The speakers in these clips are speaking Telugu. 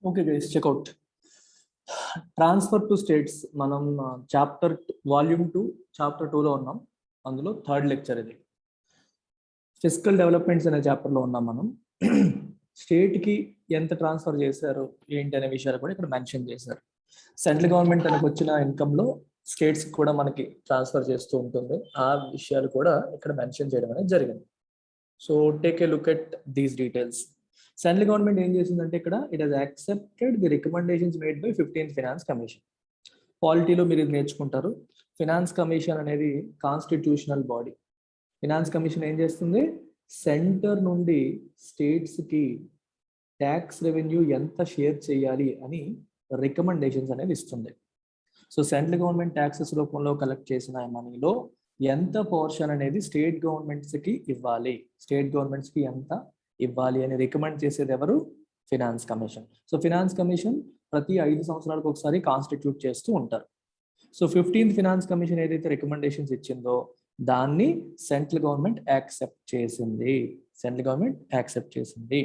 Okay guys, check out transfer to states. మనం చాప్టర్ వాల్యూమ్ 2 చాప్టర్ 2లో ఉన్నాం. అందులో థర్డ్ లెక్చర్ ఇది. ఫిజికల్ డెవలప్మెంట్స్ అనే చాప్టర్లో ఉన్నాం మనం. స్టేట్కి ఎంత ట్రాన్స్ఫర్ చేశారు ఏంటి అనే విషయాలు కూడా ఇక్కడ మెన్షన్ చేశారు. సెంట్రల్ గవర్నమెంట్ తనకు వచ్చిన ఇన్కమ్లో స్టేట్స్ కూడా మనకి ట్రాన్స్ఫర్ చేస్తూ ఉంటుంది. ఆ విషయాలు కూడా ఇక్కడ మెన్షన్ చేయడం అనేది జరిగింది. So take a look at these details. Central government ఏం చేసిందంటే ఇక్కడ it has accepted the recommendations made by 15th finance commission. పాలిటీలో మీరు ఇది నేర్చుకుంటారు. ఫినాన్స్ కమిషన్ అనేది కాన్స్టిట్యూషనల్ బాడీ. ఫినాన్స్ కమిషన్ ఏం చేస్తుంది? సెంటర్ నుండి స్టేట్స్కి ట్యాక్స్ రెవెన్యూ ఎంత షేర్ చేయాలి అని రికమెండేషన్స్ అనేది ఇస్తుంది. సో సెంట్రల్ గవర్నమెంట్ ట్యాక్సెస్ రూపంలో కలెక్ట్ చేసిన మనీలో ఎంత పోర్షన్ అనేది స్టేట్ గవర్నమెంట్స్కి ఇవ్వాలి, స్టేట్ గవర్నమెంట్స్కి ఎంత ఇవ్వాలి అని రికమెండ్ చేసేది ఎవరు? Finance commission. So finance commission ప్రతి 5 సంవత్సరాలకు ఒకసారి కాన్స్టిట్యూట్ చేస్తూ ఉంటారు. సో 15th ఫినాన్స్ కమిషన్ ఏదైతే రికమెండేషన్స్ ఇచ్చిందో దాన్ని సెంట్రల్ గవర్నమెంట్ యాక్సెప్ట్ చేసింది. సెంట్రల్ గవర్నమెంట్ యాక్సెప్ట్ చేసింది.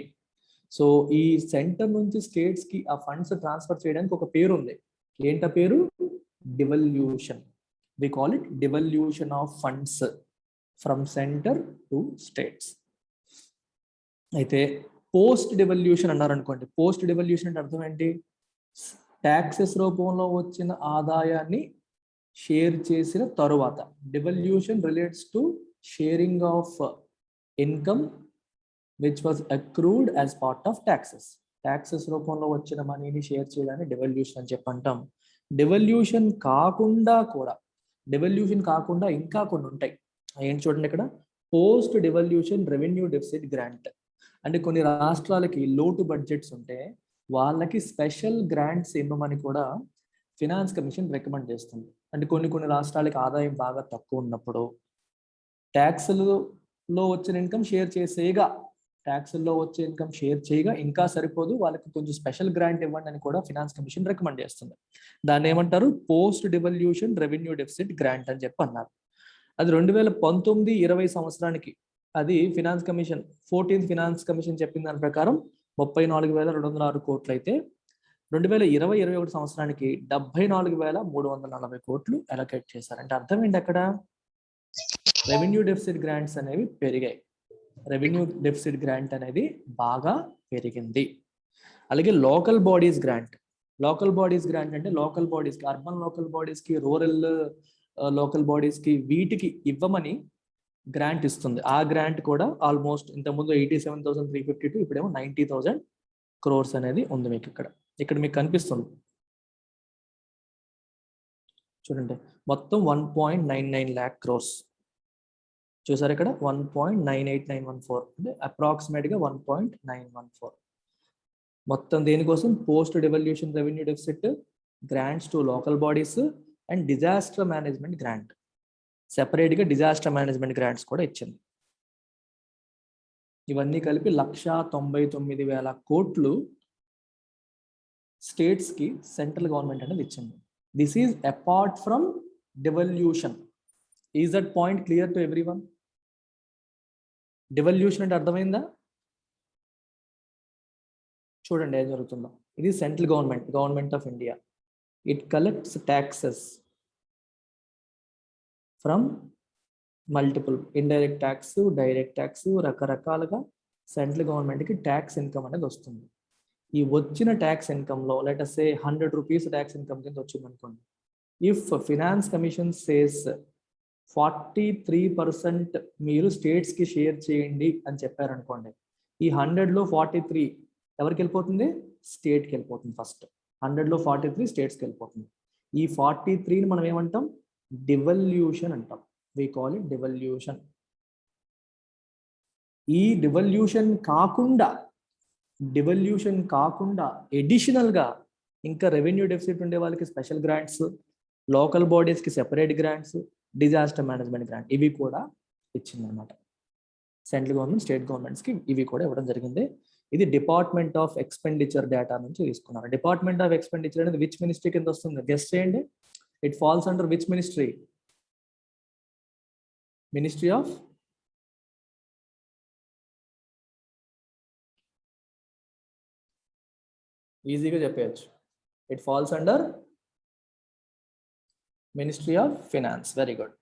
సో ఈ సెంటర్ నుంచి స్టేట్స్కి ఆ ఫండ్స్ ట్రాన్స్ఫర్ చేయడానికి ఒక పేరు ఉంది. ఏంట పేరు? Devolution. We call it devolution of funds from centre to states. అయితే పోస్ట్ డివల్యూషన్ అన్నారు అనుకోండి. పోస్ట్ డివల్యూషన్ అంటే అర్థం ఏంటి? ట్యాక్సెస్ రూపంలో వచ్చిన ఆదాయాన్ని షేర్ చేసిన తరువాత. Devolution relates to sharing of income which was accrued as part of taxes. Taxes రూపంలో వచ్చిన మనీని షేర్ చేయడాన్ని డివల్యూషన్ అని చెప్పి అంటాం. డివల్యూషన్ కాకుండా ఇంకా కొన్ని ఉంటాయి. ఏంటి చూడండి ఇక్కడ, post devolution revenue deficit grant. అంటే కొన్ని రాష్ట్రాలకి లోటు బడ్జెట్స్ ఉంటే వాళ్ళకి స్పెషల్ గ్రాంట్స్ ఇవ్వమని కూడా ఫినాన్స్ కమిషన్ రికమెండ్ చేస్తుంది. అంటే కొన్ని రాష్ట్రాలకి ఆదాయం బాగా తక్కువ ఉన్నప్పుడు ట్యాక్స్లో వచ్చిన ఇన్కమ్ షేర్ చేసేగా, ట్యాక్స్లో వచ్చే ఇన్కమ్ షేర్ చేయగా ఇంకా సరిపోదు, వాళ్ళకి కొంచెం స్పెషల్ గ్రాంట్ ఇవ్వండి అని కూడా ఫినాన్స్ కమిషన్ రికమెండ్ చేస్తుంది. దాన్ని ఏమంటారు? Post devolution revenue deficit grant అని చెప్పి అన్నారు. అది 2019-20 సంవత్సరానికి అది finance commission 14th finance commission చెప్పిన దాని ప్రకారం 34,206 కోట్లు అయితే 2020-21 సంవత్సరానికి 74,340 కోట్లు అలొకేట్ చేశారు. అంటే అర్థం ఏంటి అక్కడ? రెవెన్యూ డెఫిసిట్ గ్రాంట్స్ అనేవి పెరిగాయి. రెవెన్యూ డెఫిసిట్ గ్రాంట్ అనేది బాగా పెరిగింది. అలాగే local bodies grant. Local bodies grant అంటే లోకల్ బాడీస్కి, అర్బన్ లోకల్ బాడీస్కి, రూరల్ లోకల్ బాడీస్కి, వీటికి ఇవ్వమని గ్రాంట్ ఇస్తుంది. ఆ గ్రాంట్ కూడా ఆల్మోస్ట్ ఇంతకుముందు 87,352, ఇప్పుడేమో 90,000 crores అనేది ఉంది. మీకు ఇక్కడ మీకు కనిపిస్తుంది చూడండి, మొత్తం 1.99 lakh crores చూసారు ఇక్కడ. 1.98914 అంటే అప్రాక్సిమేట్గా 1.914 మొత్తం దేనికోసం? Post devolution revenue deficit grants to local bodies and disaster management grant. సెపరేట్గా డిజాస్టర్ మేనేజ్మెంట్ గ్రాంట్స్ కూడా ఇచ్చింది. ఇవన్నీ కలిపి 1,99,000 కోట్లు స్టేట్స్కి సెంట్రల్ గవర్నమెంట్ అనేది ఇచ్చింది. This is apart from devolution. Is that point clear to everyone? Devolution అంటే అర్థమైందా? చూడండి ఏం జరుగుతుందో. ఇది central government of India. It collects taxes from multiple indirect tax, direct tax, రకరకాలుగా సెంట్రల్ గవర్నమెంట్కి ట్యాక్స్ ఇన్కమ్ అనేది వస్తుంది. ఈ వచ్చిన ట్యాక్స్ ఇన్కమ్లో let us say 100 rupees tax income కింద వచ్చింది అనుకోండి. ఇఫ్ ఫినాన్స్ కమిషన్ సేస్ 43% మీరు స్టేట్స్కి షేర్ చేయండి అని చెప్పారనుకోండి, ఈ 100లో 43 ఎవరికి వెళ్ళిపోతుంది? స్టేట్కి వెళ్ళిపోతుంది. ఫస్ట్ 100లో 43 స్టేట్స్కి వెళ్ళిపోతుంది. ఈ 43ని మనం ఏమంటాం? డివల్యూషన్ అంటాం. We call it devolution. ఈ డివల్యూషన్ కాకుండా ఎడిషనల్గా ఇంకా రెవెన్యూ డెఫిసిట్ ఉండే వాళ్ళకి స్పెషల్ గ్రాంట్స్, లోకల్ బాడీస్కి separate grants, disaster management grant ఇవి కూడా ఇచ్చిందనమాట. సెంట్రల్ గవర్నమెంట్ స్టేట్ గవర్నమెంట్స్కి ఇవి కూడా ఇవ్వడం జరిగింది. ఇది డిపార్ట్మెంట్ ఆఫ్ ఎక్స్పెండిచర్ డేటా నుంచి తీసుకున్నారు. డిపార్ట్మెంట్ ఆఫ్ ఎక్స్పెండిచర్ అనేది విచ్ మినిస్ట్రీ కింద వస్తుంది? గెస్ చేయండి. It falls under which ministry? Ministry of ఈజీగా చెప్పేయచ్చు. It falls under ministry of finance. Very good.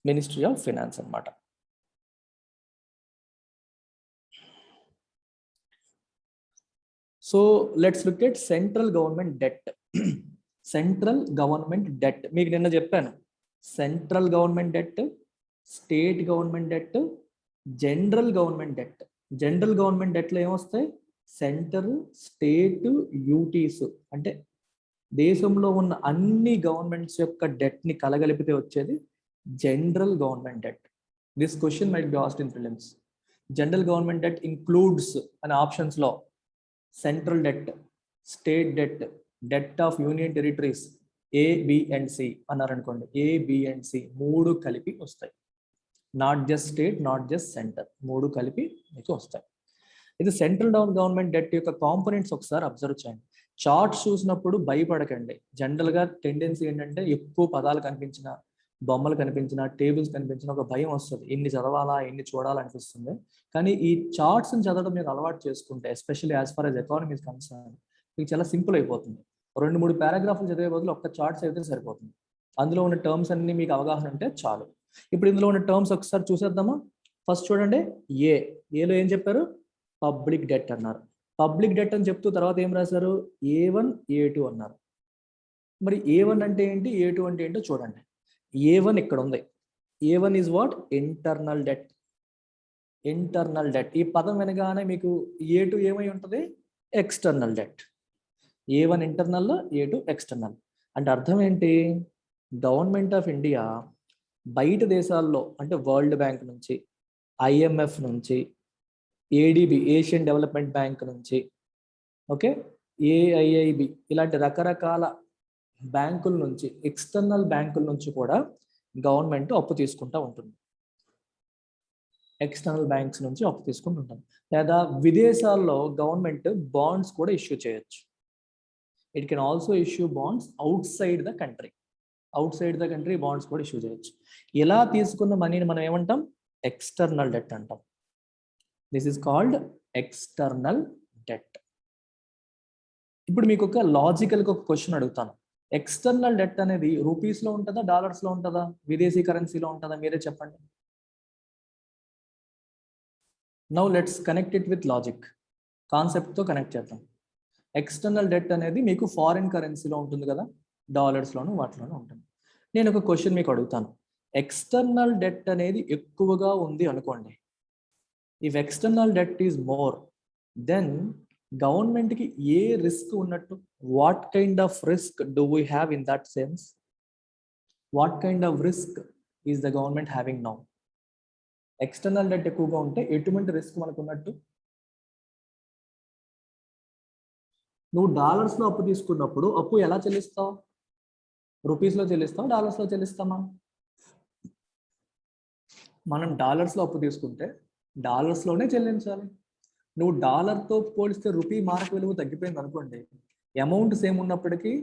Ministry of finance అన్నమాట. So let's look at central government debt. Central government debt మీకు నిన్న చెప్పాను. Central government debt, state government debt, general government debt. General government డెట్లో ఏమొస్తాయి? సెంటర్, స్టేట్, యూటీస్ అంటే దేశంలో ఉన్న అన్ని గవర్నమెంట్స్ యొక్క డెట్ని కలగలిపితే వచ్చేది general government debt. This question might be asked in prelims. General government debt includes అనే ఆప్షన్స్లో central debt, state debt, debt of union territories, A, B and C అన్నారనుకోండి. ఏ, బి అండ్ సి మూడు కలిపి వస్తాయి. Not just state, not just centre, మూడు కలిపి మీకు వస్తాయి. ఇది సెంట్రల్ గవర్నమెంట్ డెట్ యొక్క కాంపోనెంట్స్ ఒకసారి అబ్జర్వ్ చేయండి. చార్ట్స్ చూసినప్పుడు భయపడకండి. జనరల్గా టెండెన్సీ ఏంటంటే ఎక్కువ పదాలు కనిపించిన, బొమ్మలు కనిపించిన, టేబుల్స్ కనిపించిన ఒక భయం వస్తుంది. ఎన్ని చదవాలా, ఎన్ని చూడాలనిపిస్తుంది. కానీ ఈ చార్ట్స్ని చదవడం మీరు అలవాటు చేసుకుంటే, especially as far as economy is concern, మీకు చాలా సింపుల్ అయిపోతుంది. 2-3 పారాగ్రాఫ్లు చదివే బదులు ఒక్క చార్ట్స్ అయితే సరిపోతుంది. అందులో ఉన్న టర్మ్స్ అన్ని మీకు అవగాహన ఉంటే చాలు. ఇప్పుడు ఇందులో ఉన్న టర్మ్స్ ఒకసారి చూసేద్దామా? ఫస్ట్ చూడండి, ఏలో ఏం చెప్పారు? పబ్లిక్ డెట్ అన్నారు. పబ్లిక్ డెట్ అని చెప్తూ తర్వాత ఏం రాశారు? A1, A2 అన్నారు. మరి A1 అంటే ఏంటి, A2 అంటే ఏంటో చూడండి. A1 ఇక్కడ ఉంది. A1 is what? Internal debt. Internal debt ఈ పదం వినగానే మీకు A2 ఏమై ఉంటుంది? External debt. A1 internal, A2 external. అంటే అర్థం ఏంటి? గవర్నమెంట్ ఆఫ్ ఇండియా బయట దేశాల్లో అంటే వరల్డ్ బ్యాంక్ నుంచి, IMF నుంచి, ADB ఏషియన్ డెవలప్మెంట్ బ్యాంక్ నుంచి, ఓకే, AIIB ఇలాంటి రకరకాల బ్యాంకుల నుంచి, ఎక్స్టర్నల్ బ్యాంకుల నుంచి కూడా గవర్నమెంట్ అప్పు తీసుకుంటూ ఉంటుంది. ఎక్స్టర్నల్ బ్యాంక్స్ నుంచి అప్పు తీసుకుంటూ ఉంటుంది. లేదా విదేశాల్లో గవర్నమెంట్ బాండ్స్ కూడా ఇష్యూ చేయొచ్చు. It can also issue bonds out side the country. Out side the country bonds కూడా ఇష్యూ చేయొచ్చు. ఇలా తీసుకున్న మనీని మనం ఏమంటాం? ఎక్స్టర్నల్ డెట్ అంటాం. This is called external debt. ఇప్పుడు మీకు ఒక లాజికల్గా ఒక క్వశ్చన్ అడుగుతాను. ఎక్స్టర్నల్ డెట్ అనేది రూపీస్లో ఉంటుందా, డాలర్స్లో ఉంటుందా, విదేశీ కరెన్సీలో ఉంటుందా? మీరే చెప్పండి. Now let's connect it with logic. కాన్సెప్ట్తో కనెక్ట్ చేద్దాం. ఎక్స్టర్నల్ డెట్ అనేది మీకు ఫారిన్ కరెన్సీలో ఉంటుంది కదా, డాలర్స్లోను వాటిలోనూ ఉంటుంది. నేను ఒక క్వశ్చన్ మీకు అడుగుతాను. ఎక్స్టర్నల్ డెట్ అనేది ఎక్కువగా ఉంది అనుకోండి. If external debt is more, then గవర్నమెంట్కి ఏ రిస్క్ ఉన్నట్టు? What kind of risk do we have in that sense? What kind of risk is the government having now? External debt ఎక్కువగా ఉంటే ఎటువంటి రిస్క్ మనకు ఉన్నట్టు? నువ్వు డాలర్స్లో అప్పు తీసుకున్నప్పుడు అప్పు ఎలా చెల్లిస్తావు? రూపీస్లో చెల్లిస్తావు, డాలర్స్లో చెల్లిస్తామా? మనం డాలర్స్లో అప్పు తీసుకుంటే డాలర్స్లోనే చెల్లించాలి. నువ్వు డాలర్తో పోలిస్తే రూపీ మార్క్ విలువ తగ్గిపోయింది అనుకోండి, అమౌంట్ సేమ్ ఉన్నప్పటికీ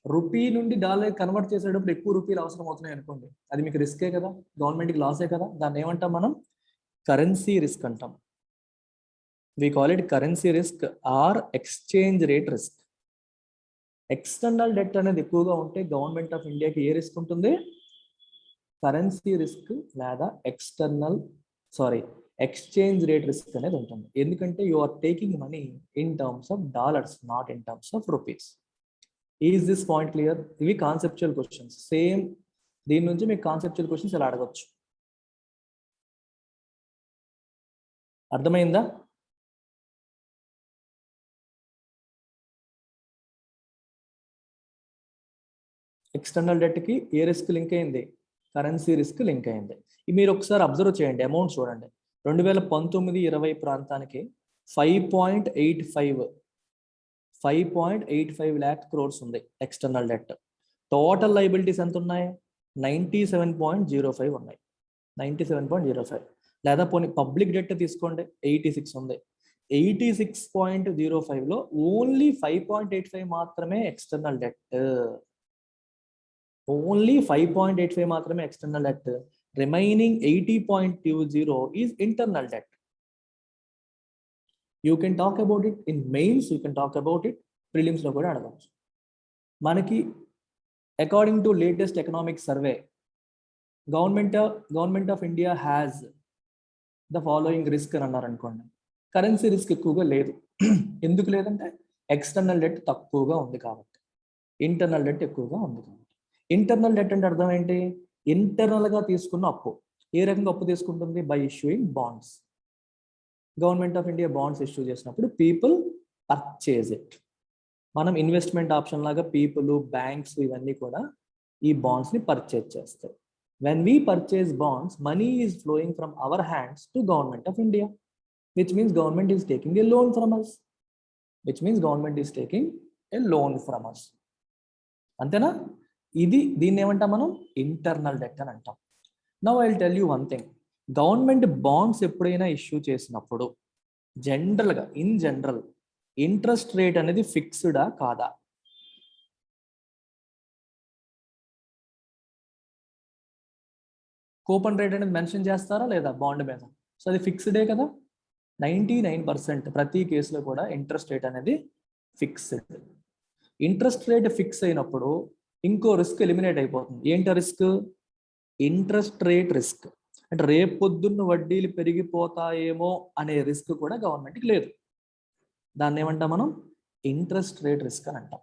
రూపీ నుండి డాలర్ కన్వర్ట్ చేసేటప్పుడు ఎక్కువ రూపీలు అవసరం అవుతున్నాయి అనుకోండి, అది మీకు రిస్కే కదా, గవర్నమెంట్కి లాసే కదా. దాన్ని ఏమంటాం మనం? కరెన్సీ రిస్క్ అంటాం. We call it currency risk or exchange rate risk. External debt అనేది ఎక్కువగా ఉంటే గవర్నమెంట్ ఆఫ్ ఇండియాకి ఏ రిస్క్ ఉంటుంది? కరెన్సీ రిస్క్ లేదా ఎక్స్చేంజ్ రేట్ రిస్క్ అనేది ఉంటుంది. ఎందుకంటే you are taking money in terms of dollars, not in terms of rupees. Is this point clear? ఇవి కాన్సెప్చువల్ క్వశ్చన్స్. సేమ్ దీని నుంచి మీకు కాన్సెప్చువల్ క్వశ్చన్స్ ఇలా అడగచ్చు. అర్థమైందా? ఎక్స్టర్నల్ డెట్కి ఏ రిస్క్ లింక్ అయింది? కరెన్సీ రిస్క్ లింక్ అయింది. మీరు ఒకసారి అబ్జర్వ్ చేయండి, అమౌంట్ చూడండి. 2019-20 ప్రాంతానికి 5.85 lakh crores ఉంది ఎక్స్టర్నల్ డెట్. టోటల్ లైబిలిటీస్ ఎంత ఉన్నాయి? 97.05 ఉన్నాయి. 97.05. లేదా పోనీ పబ్లిక్ డెట్ తీసుకోండి, 86 ఉంది. 86.05లో ఓన్లీ 5.85 మాత్రమే ఎక్స్టర్నల్ డెట్. ఓన్లీ 5.85 మాత్రమే external debt. Remaining 80.20 is internal debt. You can talk about it in mains, you can talk about it ప్రిలిమ్స్లో కూడా అడగవచ్చు. మనకి according to latest economic survey, government of India has the following risk అని అన్నారు అనుకోండి. కరెన్సీ రిస్క్ ఎక్కువగా లేదు. ఎందుకు లేదంటే ఎక్స్టర్నల్ డెట్ తక్కువగా ఉంది కాబట్టి, ఇంటర్నల్ డెట్ ఎక్కువగా ఉంది కాబట్టి. ఇంటర్నల్ డెట్ అంటే అర్థం ఏంటి? ఇంటర్నల్గా తీసుకున్న అప్పు. ఏ రకంగా అప్పు తీసుకుంటుంది? By issuing bonds. Government of India bonds issue చేసినప్పుడు పీపుల్ పర్చేజ్ ఇట్. మనం ఇన్వెస్ట్మెంట్ ఆప్షన్ లాగా పీపుల్, బ్యాంక్స్ ఇవన్నీ కూడా ఈ బాండ్స్ని పర్చేజ్ చేస్తాయి. When we purchase bonds, money is flowing from our hands to government of India, which means government is taking a loan from us. అంతేనా? దీన్ని ఏమంటాం మనం? ఇంటర్నల్ డెట్ అని అంటాం. Now I will tell you one thing. Government bonds ఎప్పుడైనా ఇష్యూ చేసినప్పుడు ఇన్ జనరల్ ఇంట్రెస్ట్ రేట్ అనేది ఫిక్స్డా కాదా? కూపన్ రేట్ అనేది మెన్షన్ చేస్తారా లేదా బాండ్ మీద? సో అది ఫిక్స్డే కదా. 99% ప్రతి కేసులో కూడా ఇంట్రెస్ట్ రేట్ అనేది ఫిక్స్డ్. ఇంట్రెస్ట్ రేట్ ఫిక్స్ అయినప్పుడు ఇంకో రిస్క్ ఎలిమినేట్ అయిపోతుంది. ఏంటి రిస్క్? Interest rate risk. అంటే రేపు పొద్దున్న వడ్డీలు పెరిగిపోతాయేమో అనే రిస్క్ కూడా గవర్నమెంట్కి లేదు. దాన్ని ఏమంటాం మనం? ఇంట్రెస్ట్ రేట్ రిస్క్ అని అంటాం.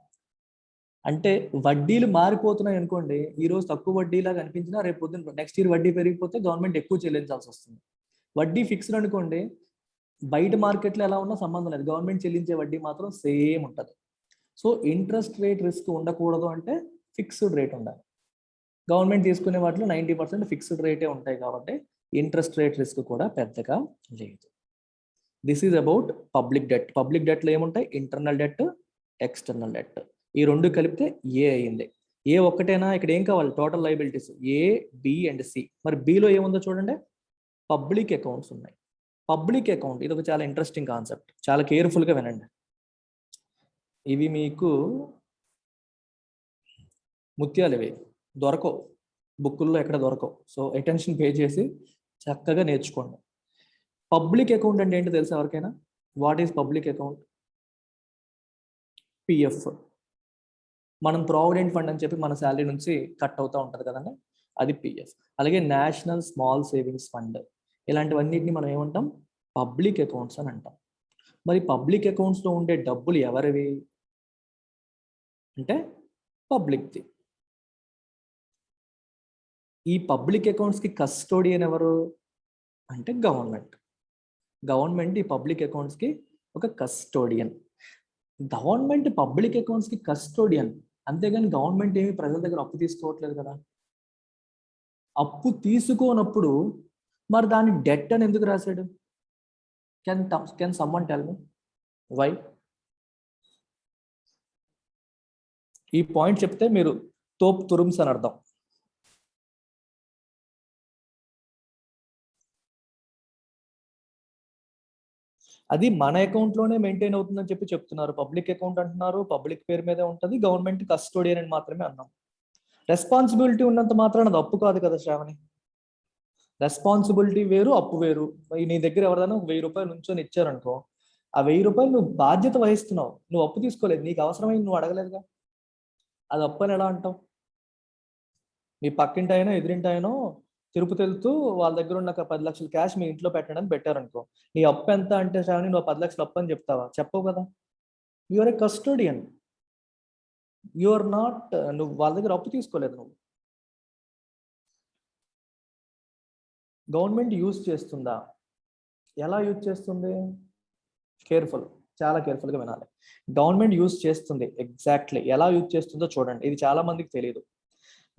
అంటే వడ్డీలు మారిపోతున్నాయి అనుకోండి, ఈరోజు తక్కువ వడ్డీలాగా అనిపించినా రేపు పొద్దున్న నెక్స్ట్ ఇయర్ వడ్డీ పెరిగిపోతే గవర్నమెంట్ ఎక్కువ చెల్లించాల్సి వస్తుంది. వడ్డీ ఫిక్స్డ్ అనుకోండి, బయట మార్కెట్లో ఎలా ఉన్నా సంబంధం లేదు, గవర్నమెంట్ చెల్లించే వడ్డీ మాత్రం సేమ్ ఉంటుంది. సో ఇంట్రెస్ట్ రేట్ రిస్క్ ఉండకూడదు అంటే ఫిక్స్డ్ రేట్ ఉండాలి. గవర్నమెంట్ తీసుకునే వాటిలో 90% ఫిక్స్డ్ రేటే ఉంటాయి కాబట్టి ఇంట్రెస్ట్ రేట్ రిస్క్ కూడా పెద్దగా లేదు. This is about public debt. Public డెట్లో ఏముంటాయి? Internal debt, external debt. ఈ రెండు కలిపితే ఏ అయింది. ఏ ఒక్కటేనా? ఇక్కడ ఏం కావాలి? Total liabilities A, B and C. మరి బిలో ఏముందో చూడండి, పబ్లిక్ అకౌంట్స్ ఉన్నాయి. పబ్లిక్ అకౌంట్ ఇది ఒక చాలా ఇంట్రెస్టింగ్ కాన్సెప్ట్, చాలా కేర్ఫుల్గా వినండి. ఇవి మీకు ముత్యాలు, ఇవి దొరకవు బుక్కుల్లో, ఎక్కడ దొరకవు. సో అటెన్షన్ పే చేసి చక్కగా నేర్చుకోండి. పబ్లిక్ అకౌంట్ అంటే ఏంటో తెలుసా ఎవరికైనా? What is public account? PF. మనం ప్రావిడెంట్ ఫండ్ అని చెప్పి మన శాలరీ నుంచి కట్ అవుతూ ఉంటుంది కదండి, అది పిఎఫ్. అలాగే నేషనల్ స్మాల్ సేవింగ్స్ ఫండ్, ఇలాంటివన్నిటిని మనం ఏమంటాం? పబ్లిక్ అకౌంట్స్ అని అంటాం. మరి పబ్లిక్ అకౌంట్స్లో ఉండే డబ్బులు ఎవరివి అంటే పబ్లిక్ది. ఈ పబ్లిక్ అకౌంట్స్కి కస్టోడియన్ ఎవరు అంటే గవర్నమెంట్. ఈ పబ్లిక్ అకౌంట్స్కి ఒక కస్టోడియన్. గవర్నమెంట్ పబ్లిక్ అకౌంట్స్కి కస్టోడియన్, అంతేగాని గవర్నమెంట్ ఏమి ప్రజల దగ్గర అప్పు తీసుకోవట్లేదు కదా. అప్పు తీసుకోనప్పుడు మరి దాన్ని డెట్ అని ఎందుకు రాశాడు? Can someone tell me why? ఈ పాయింట్ చెప్తే మీరు తోప్ తురుమ్స్ అని అర్థం. అది మన అకౌంట్లోనే మెయింటైన్ అవుతుందని చెప్పి చెప్తున్నారు. పబ్లిక్ అకౌంట్ అంటున్నారు, పబ్లిక్ పేరు మీదే ఉంటుంది, గవర్నమెంట్ కస్టోడియన్ అని మాత్రమే అన్నాం. రెస్పాన్సిబిలిటీ ఉన్నంత మాత్రాన అది అప్పు కాదు కదా శ్రావణి. రెస్పాన్సిబిలిటీ వేరు, అప్పు వేరు. నీ దగ్గర ఎవరైనా 1000 రూపాయలు నుంచొని ఇచ్చారనుకో, ఆ 1000 రూపాయలు నువ్వు బాధ్యత వహిస్తున్నావు, నువ్వు అప్పు తీసుకోలేదు, నీకు అవసరమైంది నువ్వు అడగలేదుగా, అది అప్పు అని ఎలా అంటావు? మీ పక్కింటి అయినా ఎదురింటి అయినో తిరుపతి వెళ్తూ వాళ్ళ దగ్గర ఉన్న 10 లక్షలు క్యాష్ మీ ఇంట్లో పెట్టడానికి పెట్టారనుకో, నీ అప్పు ఎంత అంటే శ్రావణి నువ్వు 10 లక్షలు అప్పు అని చెప్తావా? చెప్పవు కదా. You're a custodian, you're not, నువ్వు వాళ్ళ దగ్గర అప్పు తీసుకోలేదు. నువ్వు గవర్నమెంట్ యూజ్ చేస్తుందా? ఎలా యూజ్ చేస్తుంది? కేర్ఫుల్, చాలా కేర్ఫుల్గా వినాలి. గవర్నమెంట్ యూజ్ చేస్తుంది, ఎగ్జాక్ట్లీ ఎలా యూజ్ చేస్తుందో చూడండి. ఇది చాలా మందికి తెలియదు.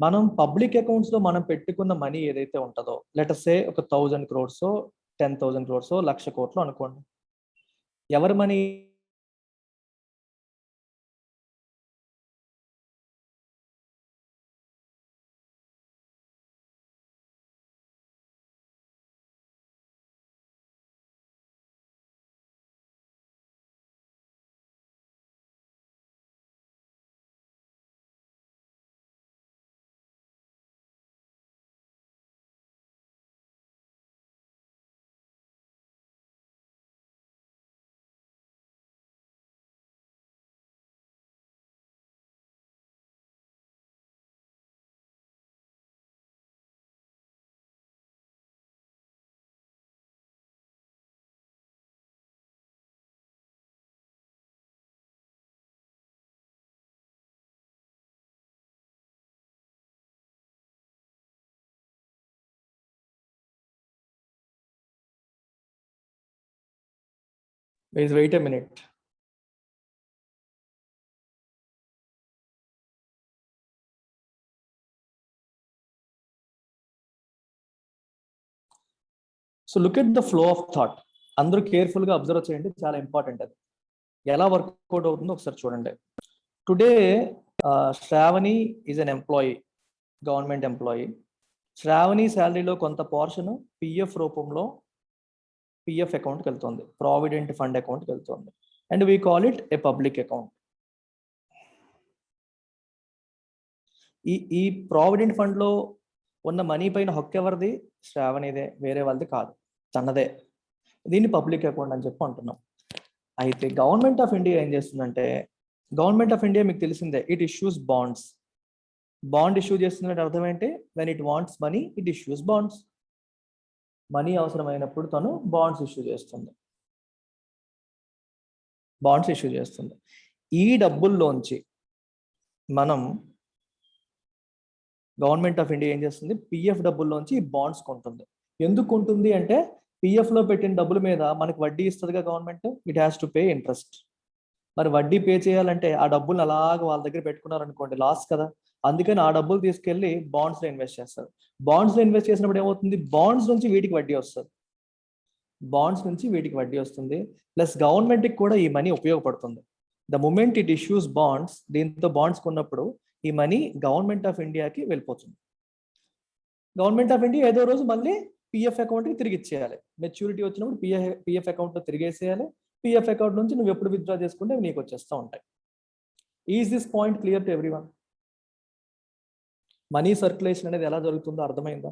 మనం పబ్లిక్ అకౌంట్స్లో మనం పెట్టుకున్న మనీ ఏదైతే ఉంటుందో, లెట్ అస్ సే ఒక 1000 crores, 10,000 crores, 1,00,000 కోట్లు అనుకోండి. ఎవరి money Please wait a minute. So look at the flow of thought. అందరూ కేర్ఫుల్గా అబ్జర్వ్ చేయండి, చాలా ఇంపార్టెంట్ అది. ఎలా వర్కౌట్ అవుతుందో ఒకసారి చూడండి. Today Shravani is an employee, government employee. Shravani శాలరీలో కొంత పోర్షన్ పిఎఫ్ రూపంలో పిఎఫ్ అకౌంట్కి వెళ్తుంది, ప్రావిడెంట్ ఫండ్ అకౌంట్కి వెళ్తుంది. And we call it A public account. ఈ ప్రావిడెంట్ ఫండ్లో ఉన్న మనీ పైన హక్కు ఎవరిది? శ్రావణిదే, వేరే వాళ్ళది కాదు, తనదే. దీన్ని పబ్లిక్ అకౌంట్ అని చెప్పి అంటున్నాం. అయితే గవర్నమెంట్ ఆఫ్ ఇండియా ఏం చేస్తుందంటే, గవర్నమెంట్ ఆఫ్ ఇండియా మీకు తెలిసిందే, it issues bonds. Bond issue చేస్తుందంటే అర్థం ఏంటి? When it wants money it issues bonds. Money అవసరమైనప్పుడు తను బాండ్స్ ఇష్యూ చేస్తుంది, బాండ్స్ ఇష్యూ చేస్తుంది. ఈ డబ్బుల్లోంచి మనం గవర్నమెంట్ ఆఫ్ ఇండియా ఏం చేస్తుంది? పిఎఫ్ డబ్బుల్లోంచి బాండ్స్ కొంటుంది. ఎందుకు కొంటుంది అంటే, పిఎఫ్ లో పెట్టిన డబ్బుల మీద మనకు వడ్డీ ఇస్తుందిగా government, it has to pay interest. మరి వడ్డీ పే చేయాలంటే ఆ డబ్బులు అలాగ వాళ్ళ దగ్గర పెట్టుకున్నారనుకోండి, లాస్ కదా. అందుకని ఆ డబ్బులు తీసుకెళ్లి బాండ్స్ లో ఇన్వెస్ట్ చేస్తారు. బాండ్స్ లో ఇన్వెస్ట్ చేసినప్పుడు ఏమవుతుంది? బాండ్స్ నుంచి వీటికి వడ్డీ వస్తుంది, బాండ్స్ నుంచి వీటికి వడ్డీ వస్తుంది. ప్లస్ గవర్నమెంట్కి కూడా ఈ మనీ ఉపయోగపడుతుంది. The moment it issues bonds, దీంతో బాండ్స్ కొన్నప్పుడు ఈ మనీ గవర్నమెంట్ ఆఫ్ ఇండియాకి వెళ్ళిపోతుంది. గవర్నమెంట్ ఆఫ్ ఇండియా ఏదో రోజు మళ్ళీ పిఎఫ్ అకౌంట్కి తిరిగి ఇచ్చేయాలి. మెచ్యూరిటీ వచ్చినప్పుడు పిఎఫ్ అకౌంట్లో తిరిగేసేయాలి. పిఎఫ్ అకౌంట్ నుంచి నువ్వు ఎప్పుడు విత్డ్రా చేసుకుంటే నీకు వచ్చేస్తూ ఉంటాయి. Is this point clear to everyone? Money circulation అనేది ఎలా జరుగుతుందో అర్థమైందా?